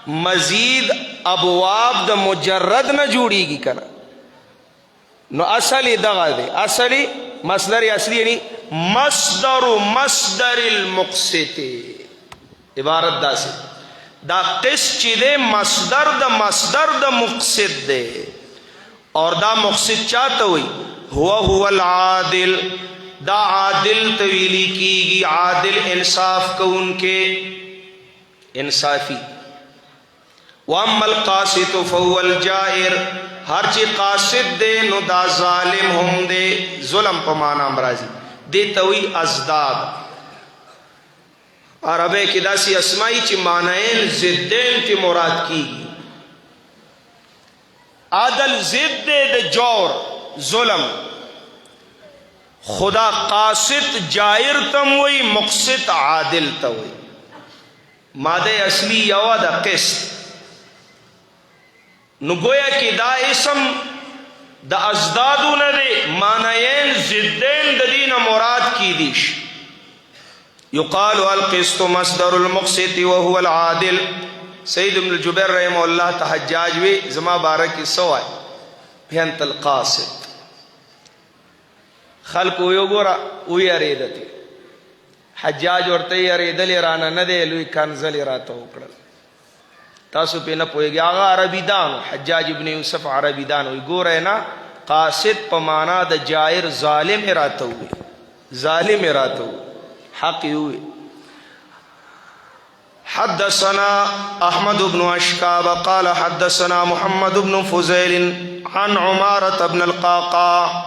مزید ابواب دا مجرد نہ جوڑی گی کنا نو اصلی دغا دے اصلی مصدر اصلی یعنی مصدر المقسط عبارت دا سے دا قسط چی دے مصدر دا مقسط دے اور دا مقسط چاہتا ہوئی هو العادل دا عادل طویلی کی گی عادل انصاف کو ان کے انصافی واما القاسط فهو الجائر ہر چی قاسط دے نو دا ظالم ہم دے ظلم پا معنی امراضی دیتوی ازداد عربے کی داسی اسمائی چی معنیین زدین تی مراد کی عادل زد دے جور ظلم خدا قاسط جائر تموی مقسط عادل توی مادہ اصلی یوا دا قسط نو گویا کی دا اسم دا ازدادو ندے معنیین زدین دا دین مراد کی دیش یقال القسط مصدر المقسط وهو العادل سید ابن جبیر رحمہ اللہ تحجاج وی زما بارکی سوائے بھینت القاسط خلق ویو گورا وی اریدتی حجاج ورطی اریدلی رانا ندے لوی کنزلی راتا اکڑل تاسو پہ نہ پوئے گیا آغا عربی دانو حجاج ابن یوسف عربی دانو گو رہے نا قاسد پمانا دا جائر ظالم اراتو ہوئے ظالم اراتو حق ہوئے حدثنا احمد بن اشکاب قال حدثنا محمد بن فضیل عن عمارة بن القاقا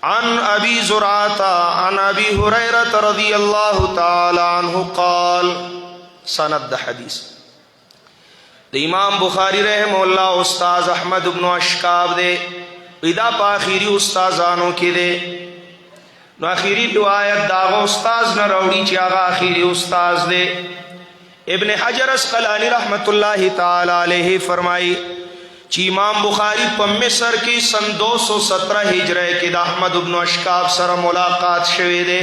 عن ابی زرعة عن ابی حریرة رضی اللہ تعالی عنہ قال سند حدیث امام بخاری رحمہ اللہ استاذ احمد بن اشکاب دے ادا پا آخری استاذانوں کی دے نو آخری روایت داغا استاذ نہ روڑی چی آغا آخری استاذ دے ابن حجر اسقلانی رحمت اللہ تعالی علیہ فرمائی چی امام بخاری پا مصر کی سن 217 ہجرہ کی دا احمد بن اشکاب سر ملاقات شوے دے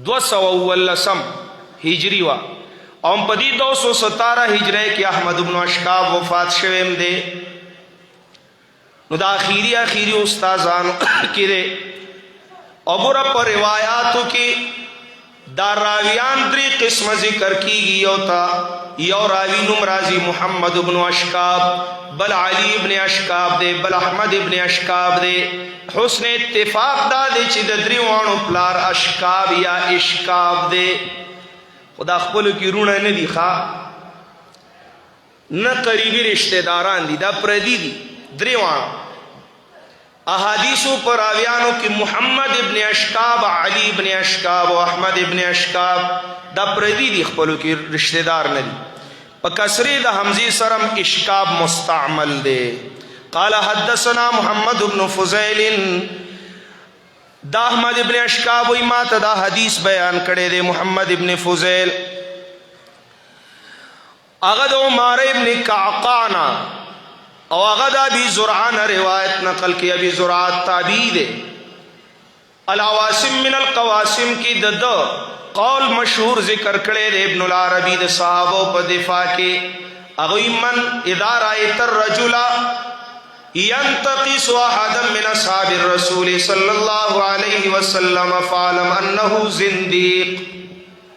219 ہجری وا اور پدی 217 ہجرے کی احمد بن اشکاب وفات شویم دے نو دا آخری استاذان کی دے اور پر روایاتو کی دا راویان دری قسم ذکر کی گی یو راوی نم رازی محمد بن اشکاب بل علی ابن اشکاب دے بل احمد ابن اشکاب دے حسن اتفاق دا دے چی دری وانو پلار اشکاب یا اشکاب دے خدا خپلو کی رونا ندی خواہ نه قریبی رشتہ داران دي، دا پردي دي. دریوان احادیثو پر راویانو کی محمد ابن اشکاب، علی ابن اشکاب و احمد ابن اشکاب دا پردی دی، خپلو کی رشتہ دار ندی. پا کسری دا حمزی سرم اشکاب مستعمل دے. قال حدثنا محمد ابن فضیل، دا احمد ابن اشکاب وی ما تا دا حدیث بیان کرے دے محمد ابن فضیل. اغد عمار ابن قعقانا او اغد ابی زرعان روایت نقل کی. ابی زرعات تابعی دے. العواسم من القواسم کی دد قول مشہور ذکر کرے دے ابن العربی دے صحابہ پا دفاع کے. اغوی من اذا رائت الرجل ينتقص احدا من اصحاب الرسول صلی اللہ علیہ وسلم فعلم انه زندیق.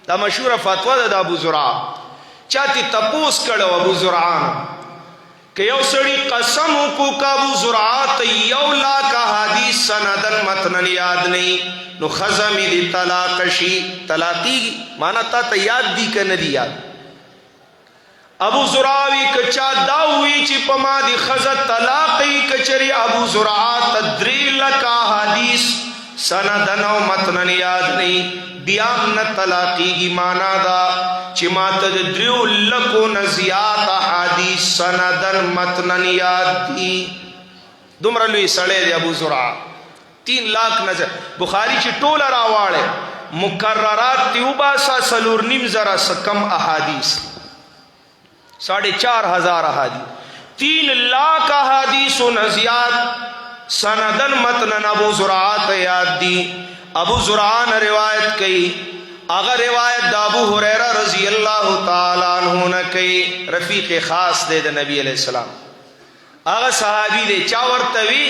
دا مشہور فتوہ دا ابو زرع. چاہتی تپوس کڑو ابو زرعان کہ یو سڑی قسم کو ابو زرعات یو لاکھ حدیث سندن متنن یاد نہیں نو خزمی دی طلاقشی طلاقی مانا تا یاد دی کہ ندی یاد. ابو زرعاوی کچا داوی چی پما دی خزت طلاقی کچری ابو زرعات دری لکا حدیث سندن و متنن یاد نہیں بیام نہ طلاقی کی مانا دا چی ماتد دریو لکو نزیات حدیث سندن متنن یاد دی. دمرلوی سڑے دے ابو زرع 3 لاکھ نظر بخاری چی ٹولا راوالے مکررات تیوبا سا سلور نیم ذرا سکم احادیث 4,500 احادیث 3 لاکھ احادیث و نزیات سندن متنن ابو زرعات یاد دی. ابو زرعان روایت کئی اگر روایت دا ابو ہریرہ رضی اللہ تعالیٰ عنہ نے کئی رفیق خاص دے دا نبی علیہ السلام. اگر صحابی دے چاورتوی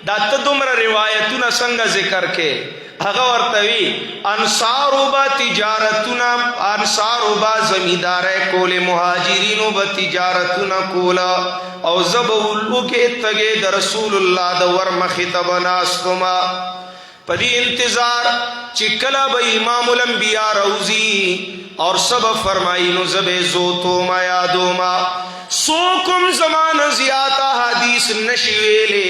دا تدمر روایتونا سنگ ذکر کے اگر ورتوی انصارو با تجارتونا انصارو با زمیدار کول مہاجرینو با تجارتونا کولا او زبولو کے تگے دا رسول اللہ دا ورمخی تبناستما پدی انتظار چکلا با امام الانبیاء روزی اور سب فرمائی نزب زوتو ما یادو ما سوکم زمان زیادہ حدیث نشویلے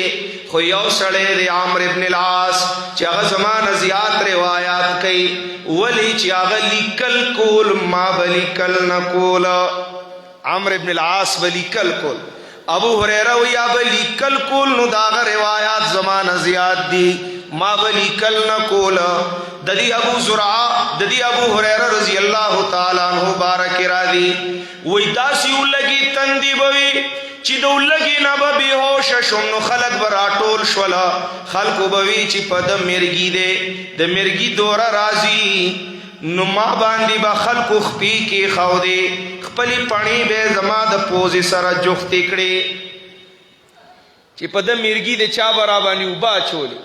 خو یو سڑے دے عامر ابن العاص چی اغا زمان زیاد روایات کئی ولی چی اغا لیکل کول ما بلیکل نکول. عامر ابن العاص بلیکل کول. ابو حریرہ ویا بلیکل کول نو داغا روایات زمان زیاد دی ما بلی کل نکول. ددی ابو زرعہ ددی ابو حریرہ رضی اللہ تعالیٰ عنہ بارک را دی وی داسی اولگی تندی بوی چی دو اولگی نبا بی ہوش شمنو خلق برا ٹول شولا خلقو بوی چی پا دا مرگی دے دا مرگی دورا رازی نو ما باندی با خلقو خپی کی خو دے خپلی پانی بے زما دا پوزی سر جختی کڑی چی پا دا مرگی دے چا برا بانی اوبا چولی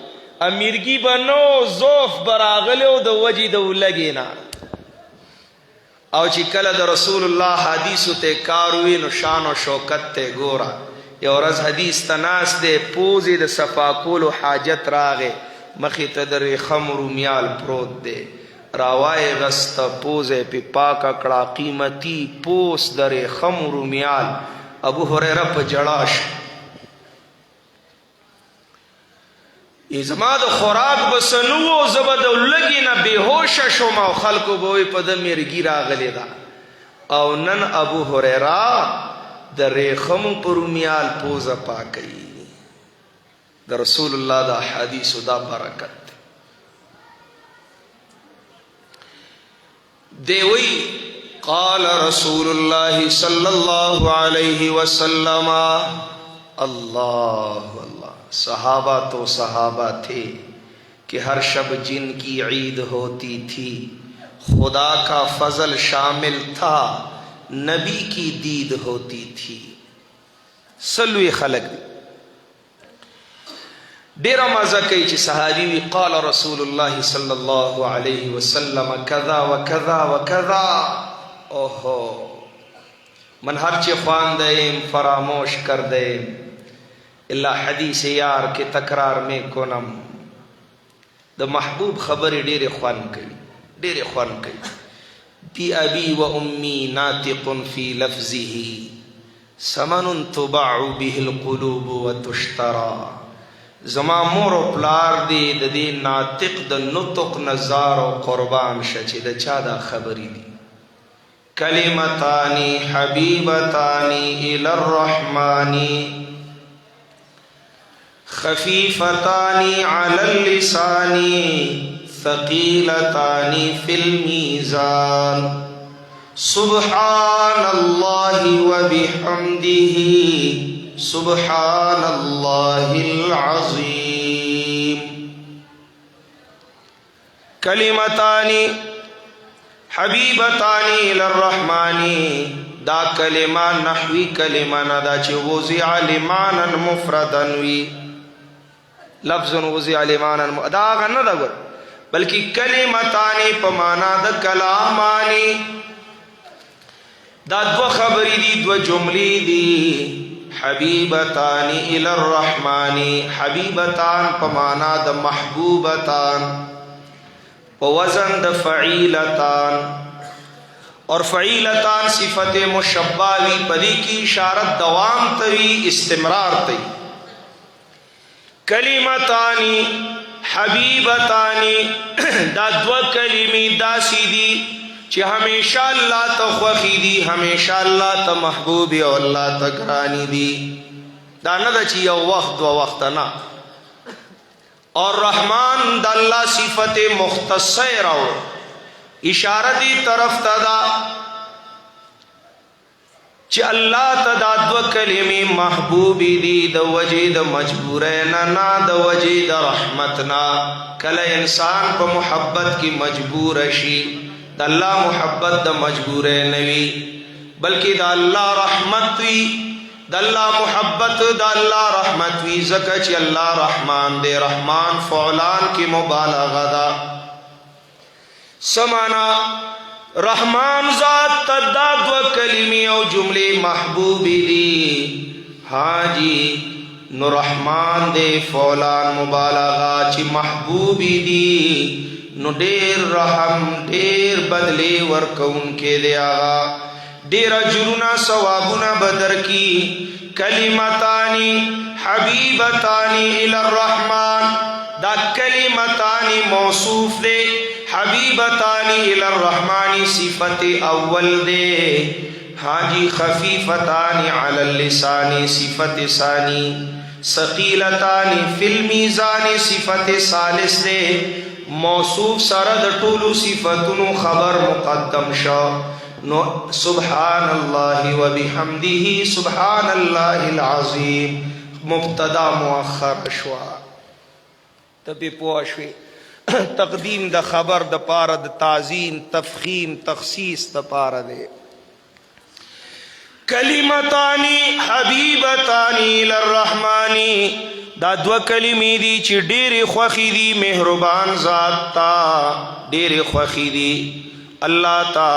امیرگی بنو زوف براغلو د وجی دو لگینا او چی کل د رسول اللہ حدیثو تے کاروی نو شان و شوکت تے گورا یو رز حدیث تناس دے پوزی د صفاکول و حاجت راغے مخی تدر خمرو میال پروت دے راوائے غست پوزے پی پاکا کڑا قیمتی پوس در خمرو میال. ابو حریرہ پا جڑاش ازما د خوراک بسنو زبد لگی نا بے ہوش شوما خلقو بوئی پا دا مرگی راغلی دا او نن ابو حریرہ دا ریخم پرومیال پوزا پاکی دا رسول اللہ دا حدیث دا برکت دیوئی. قال رسول اللہ صلی اللہ علیہ وسلم اللہ صحابہ تو صحابہ تھے کہ ہر شب جن کی عید ہوتی تھی خدا کا فضل شامل تھا نبی کی دید ہوتی تھی. سلوی خلق ڈیرہ مزہ کئی چی صحابی وی قال رسول اللہ صلی اللہ علیہ وسلم کذا و کذا و کذا. اوہو من ہر چی خوان دائم فراموش کر دائم اللہ حدیث یار کے تکرار میں کنم. دا محبوب خبر ڈیر خوان کئی بی ابی و امی ناطق فی لفظی समन तुबाع به القلوب وتشترى زما مور او پلار دی د دې ناطق د نطق نزار او قربان شچ د چا دا خبرې دي کلمتان حبیبتان الى الرحمن خفیفتان على اللسان ثقيلتان في الميزان سبحان الله وبحمده سبحان الله العظيم كلمتان حبيبتان الى الرحمن دا کلمه نحوی کلمه ندا چې وضع لمانا مفردا وی لفظ وضع لمانا دا غنه دا بلکې کلمتان په معنا د کلامانی دا دو خبری دی دو جملی دی حبیبتان الى الرحمن حبیبتان پمانا د محبوبتان ووزن د فعیلتان اور فعیلتان صفت مشباوی پدی کی اشارت دوام توی استمرار تی کلمتانی حبیبتانی دا دو کلمی دا سیدی چې همیشه الله ته خوښي دي همیشه الله ته محبوب او الله ته ګرانی دي دا نه د چې یو وخت دو وخت نه اور رحمان د الله صفت مختصه راو اشاره دی طرف ته دا چې الله ته دا دو کلمې محبوب دي د وجې د مجبورین نه د وجې د رحمت نه کله انسان په محبت کې مجبور شي د الله محبت د مجبور نوی بلکې د الله رحمت وی د الله محبت د الله رحمت وی زکه چې الله رحمان دی رحمان فعلان کی مبالغه ده سمانا رحمان ذات تداد و کلمې او جمله محبوب دي حاجی نو رحمان دی فعلان مبالغه چې محبوب دي نو ډیر رحم ډیر بدلی ورکون کې دی آغا ډیر اجرنا ثوابنا بدر کی کلمتانی حبیبتانی الی الرحمن دا کلمتانی موصوف دے حبیبتانی الی الرحمن صفت اول دے حاجی خفیفتانی علی اللسان صفت ثانی ثقیلتانی فی المیزان صفت ثالث دے موصوف سره د ټولو صفاتونو خبر مقدم شو نو سبحان الله وبحمده سبحان الله العظیم مبتدا مؤخر شوا تبي پوښوي تقدیم د خبر د پاره د تعظیم تفخیم تخصیص د پاره ده کلمتانی حبیبتانی للرحمن دا دو کلمې دي چې ډېرې خوښې دي مهربان ذات تا ډېرې خوښې دي الله تا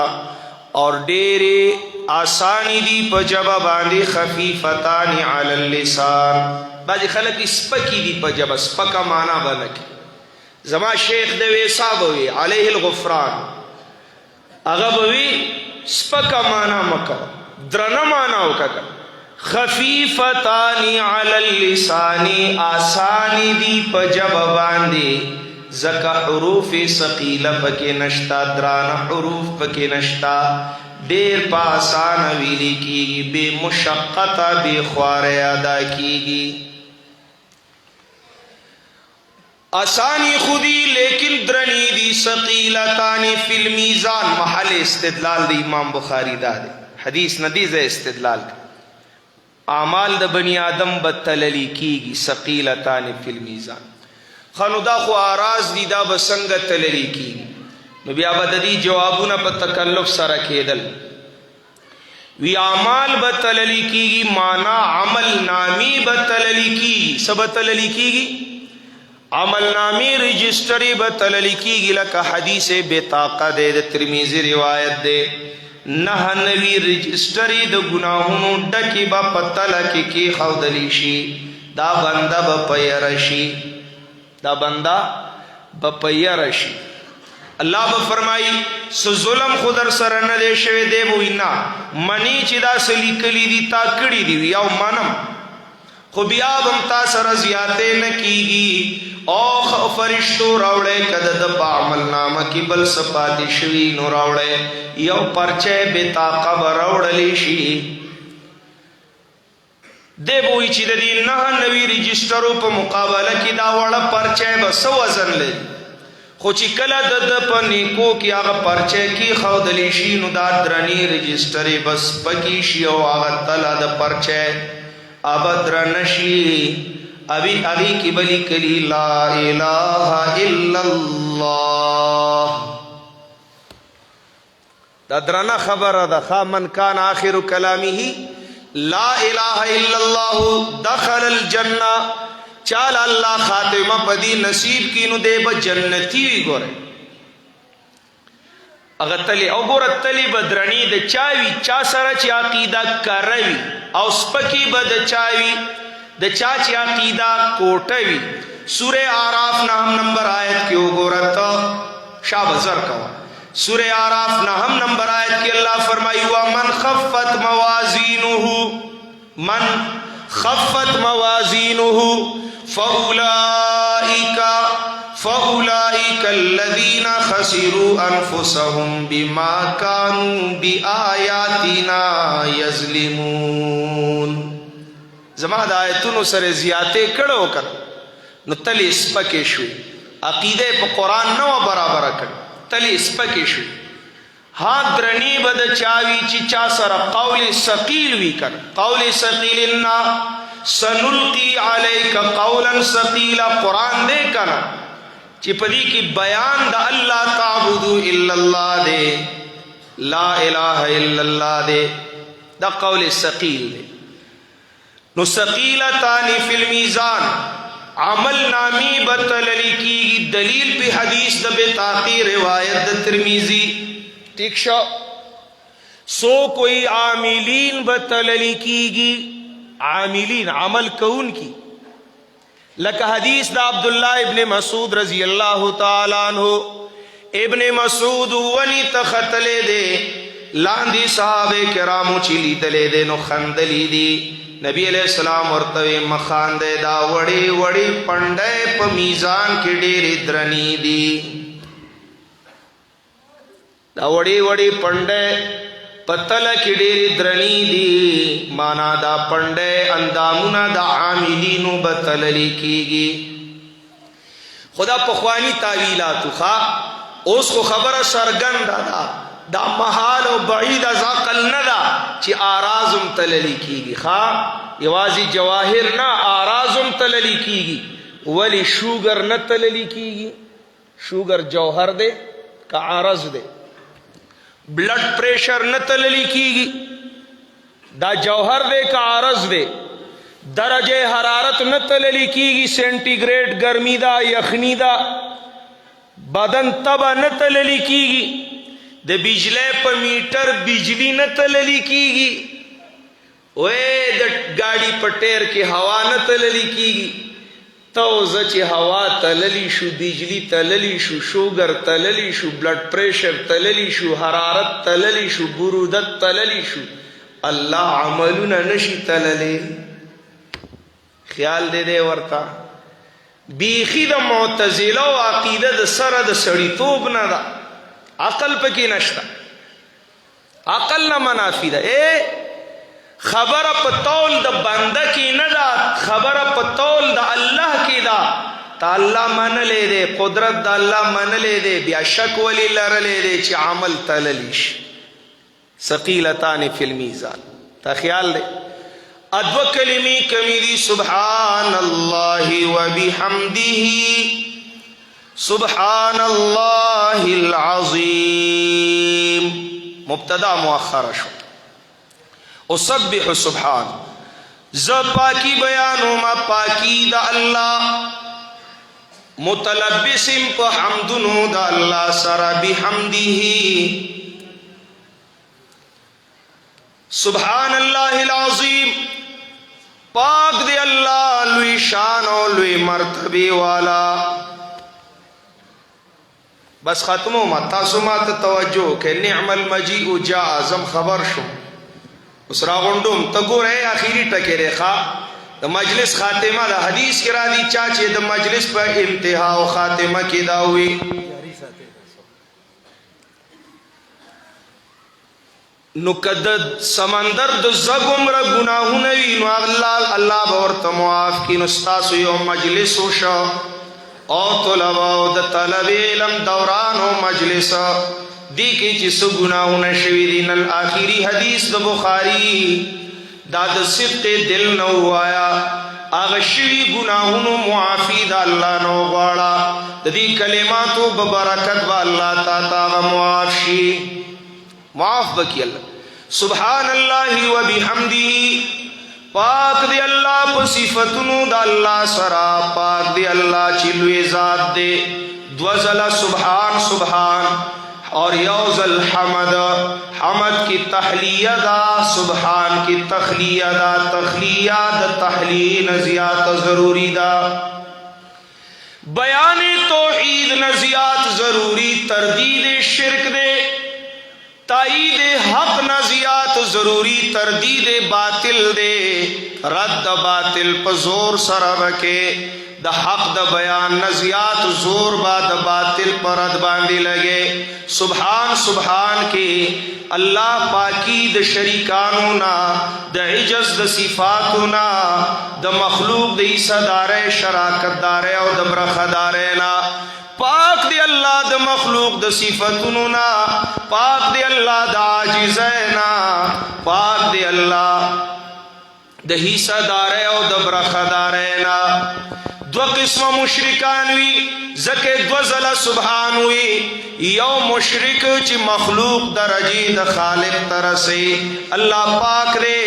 اور ډېرې آسانی دي په ژبه باندې خفیفتان علی اللسان بعضې خلک سپکې دي په ژبه سپکه معنا به نه کړي زما شیخ د وی صاحب وی علیه الغفران هغه به وي سپکه معنا مه کوه درنه معنا وکړه خفیفتان علی اللسان آسانی دی په ژبه باندې ځکه حروف ثقیله پکې نشتا درانه حروف پکې نشتا ډېر په آسانه ویلي کېږي بې مشقته بې خواره ادا کېږي آسانی خودی لیکن درنی دی ثقیلتان فی المیزان محل استدلال دی امام بخاری دا دی حدیث ندیز استدلال کا اعمال د بنی آدم بتللی کیږي ثقیلتان فی المیزان خنو دا خو اراز دي دا بسنګ تللی کیږي نو بیا به د دې جوابونه په تکلف سره کېدل وی اعمال بتللی کیږي معنا عمل نامی بتللی کیږي سب تللی کیږي عمل نامی رجسٹری بتللی کیږي لکه حدیث بطاقه د ترمذی روایت ده نه نوی رجسٹری د گناہونو ډکی با پتل کی خودلی شي دا بنده با پیر شي دا بنده با پیر شي الله به فرمایي سو ظلم خودر سره نه دی شوی دی وینا منی چې دا سلی کلی دی تا کړی دی یو منم خو بیا هم تا سره زیاتې نه کیږي او فرشتو راوړې کده د عمل نامه کې بل صفات شوی نو راوړې یو پرچه به طاقت راوړلې شي دی وی چې د دې نه نوی رجسترو په مقابله کې دا وړه پرچه به سو وزن لري خو چې کله د پنیکو کې هغه پرچه کې خودلی شي نو دا درنی رجسترې بس پکې شي او هغه تله د پرچه ابدر نشي ابي کی بلی کلی لا اله الا الله دا درنه خبره ده خامن کان اخر کلامه لا اله الا الله دخل الجنه چال الله خاتمه پدی نصیب کینو دے با جنتی وی گورے اگر تلی او گورت تلی بدرنی دا چاوی چا سره چی عقیدہ کروی او سپکی بد چاوی دا چا چی عقیدہ کوٹوی سورہ آراف نهم نمبر آیت کیو گورت شابزر کوا سورہ آراف نهم نمبر آیت کی اللہ فرمائی ومن خفت موازینه من خفت موازینه فأولئك الذين خسروا أنفسهم بما كانوا بآياتنا يظلمون زما د آیتونو سره زیاتې کړو کړ نو تلی سپکې شوې عقیده په قرآن نو برابر کړ تلی سپکې شوې ها درنی بد چاوی چې چا سره قول ثقيل وی کړ قول ثقيل نه سنلقی علیک قولا ثقیلا قرآن دے کنا چی پدی کی بیان دا اللہ تعبدو الا اللہ دے لا الہ الا اللہ دے دا قول ثقیل دے نو ثقیلتانی فی المیزان عمل نامی بتللی کی دلیل پہ حدیث دا بتاقی روایت دا ترمیزی ٹھیک شو سو کوئی عاملین بتللی کی گی عاملین عمل کون کی لکہ حدیث دا عبداللہ ابن مسعود رضی اللہ تعالی عنہ ابن مسعود ونی تختلے دے لاندی صحابہ کرامو چلی دلے دے نو خندلی دی نبی علیہ السلام ورطوی مخان دے دا وڑی وڑی پندے پا میزان کی ڈیر درنی دی دا وڑی وڑی پندے پتل کی ډېری درنی دی مانا دا پنڈے اندامونا دا عاملینو بتللی کیگی خدا پخوانی تاویلاتو خواہ اوس کو خبر سرگند دا محال و بعید از عقل ندا چی آرازم تللی کیگی خواہ یوازی جواہر نا آرازم تللی کیگی ولی شوگر نہ تللی کیگی شوگر جوہر دے کا آرز دے بلڈ پریشر نہ تللی کیگی دا جوہر دے کا عارض دے درجہ حرارت نہ تللی کیگی سینٹی گریڈ گرمی دا یخنی دا بدن تبا نہ تللی کیگی دے بجلے پا میٹر بجلی نہ تللی کیگی وے دا گاڑی پٹیر کی ہوا نہ تللی کیگی توزہ چی ہوا تللی شو بجلی تللی شو شوگر تللی شو بلڈ پریشر تللی شو حرارت تللی شو برودت تللی شو اللہ عملونا نشی تللی خیال دے دے ورطا بیخی دا معتزلہ و عقیدہ دا سر دا سڑی توب نا دا عقل پکی نشتا عقل نا منافی دا خبر پتول دا بندہ کی ندا خبر پتول دا اللہ کی دا تا اللہ من لے دے قدرت دا اللہ من لے دے بیا شک ولی لر لے دے چی عمل تللیش ثقیلتان فی المیزان تا خیال دے ادو کلمی کمی دی سبحان اللہ و بحمدہ سبحان اللہ العظیم مبتدا مؤخر شو اسبح سبحان ز پاکی بیانو ما پاکی دا اللہ متلبسم پا حمدنو دا اللہ سرا بحمدہ سبحان اللہ العظیم پاک دے اللہ لوی شان و لوی مرتبے والا بس ختمو ما تاسو ما ته توجه کې نعم المجيء جاء زم خبر شو اوس راغونډوم ته ګوره اخیری ټکی ریخا د مجلس خاتمه د حدیث کې را دي چا چې د مجلس په انتها او خاتمه کې دا وي نو کد سمندر د زګم را ګناهونه وي نو الله به ورته معاف کړي. نو ستاسو یو مجلس وشو او طلبه او د طلب علم دوران او مجلس دی کې چې څو ګناهونه شوي دي. نن آخري حدیث د بخاری دا د صدق دل نو وایا هغه شوي ګناهونو معافي د الله نو غواړه د دې کلماتو په برکت به الله تعالی معاف شي معاف بکی اللہ. سبحان اللہ و بحمده پاک دی اللہ پا صفتنو دا اللہ سرا پاک دی اللہ چلوی ذات دے دوزل سبحان سبحان اور یوزل حمد حمد کی تحلیہ دا سبحان کی تخلیہ دا تخلیہ دا تحلیہ نزیات ضروری دا بیان توحید نزیات ضروری تردید شرک دے تائید حق نزیات ضروری تردید باطل دے رد باطل پا زور سربکے دا حق دا بیان نزیات زور با دا باطل پر رد باندی لگے. سبحان سبحان کے اللہ پاکی دا شریکانونا دا عجز دا صفاتونا دا مخلوق دا عیسیٰ دارے شراکت دارے او دا برخ دارینا پاک دی اللہ دا مخلوق دا صفتنونا پاک دی اللہ دا عاجزینا پاک دی اللہ دا حصہ دارے او دا برخ دارینا. دو قسم مشرکان وی زکے دو زل سبحان وی یو مشرک چی مخلوق درجی دا خالق ترسی اللہ پاک دے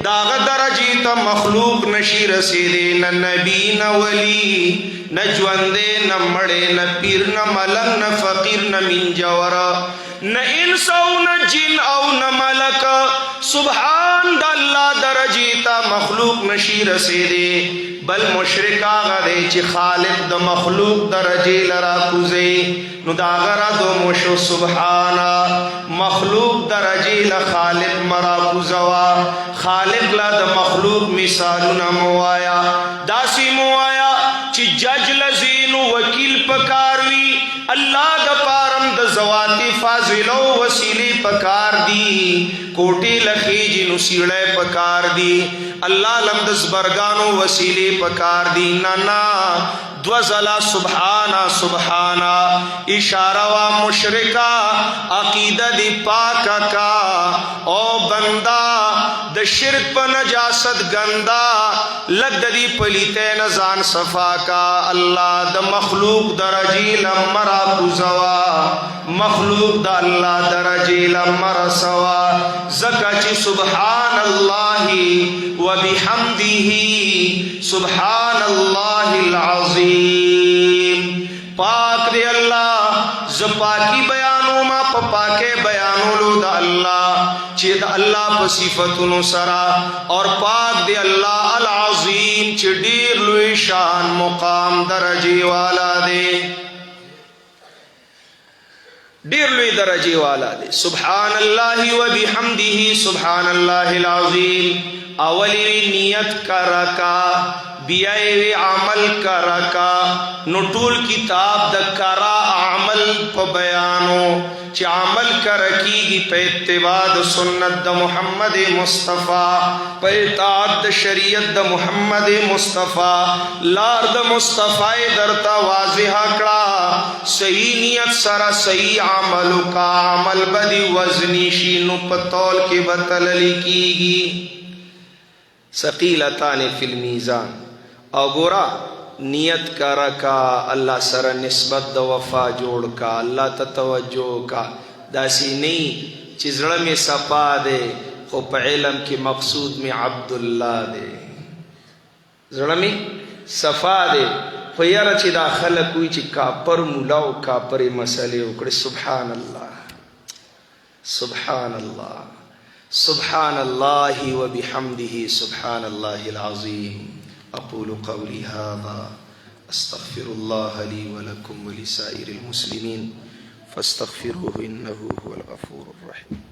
داغ درجی تا مخلوق نشی رسی دے نہ نبی نہ ولی نہ جوندے نہ مڑے نہ پیر نہ ملک نہ فقیر نہ من جور نہ انس او نہ جن او نہ ملک سبحان دا اللہ درجی تا مخلوق نشی رسی دے بل مشرک آغا دے چی خالق دا مخلوق درجی لرا کزے نو دا غرا دو مشو سبحانا مخلوق درجی لخالق مرا کزوا خالق لا دا مخلوق مثالنا موایا داسی موایا چی جج لزین وکیل پکاروی اللہ دا پارم دا زواتی فاضلو وسیلی پکار دی کوٹی لخیجی نسیڑے پکار دی اللہ لمدس برگانو وسیلی پکار دی نانا دوزلا سبحانا سبحانا اشارہ و مشرکا عقیدہ دی پاکا کا او بندہ د شرک پا نجاست گندہ لگ دی پلیتے نزان صفا کا اللہ دا مخلوق درجی لمرا کزوا مخلوق دا اللہ درجی لمرا سوا زکا چی سبحان اللہ و بحمدہ سبحان اللہ العظیم پاک دے اللہ زپاکی بیانو ما پاکے بیانو لو دا اللہ چی دا اللہ پا صفتنو سرا اور پاک دے اللہ العظیم چی دیر لوی شان مقام درجی والا دے دیر لوی درجی والا دے سبحان اللہ و بحمدہ سبحان اللہ العظیم اولی نیت کرکا بیائی عمل کرکا نٹول کتاب دا کرا عمل پا بیانو چی عمل کرکی گی پہ اتباع دا سنت دا محمد مصطفیٰ پہ اطاعت دا شریعت دا محمد مصطفیٰ لار دا مصطفیٰ درتا واضح کڑا صحیح نیت سرا صحیح عملو کا عمل بدی وزنی شینو پتول کے بطللی کی گی ثقیلتان فی المیزان او گورا نیت کا رکا اللہ سر نسبت دا وفا جوڑ کا اللہ تتوجہ کا داسی نہیں چیزڑ میں سپا دے خو پا علم کی مقصود میں عبداللہ دے زڑ میں صفا دے فیر چی دا خلق ہوئی چی کاپر ملاو کاپر مسئلے اکڑے سبحان اللہ سبحان اللہ سبحان اللہ و بحمدہ سبحان اللہ العظیم اقول قولی هذا استغفر اللہ لی ولکم ولسائر المسلمین فاستغفروه انه هو الغفور الرحيم.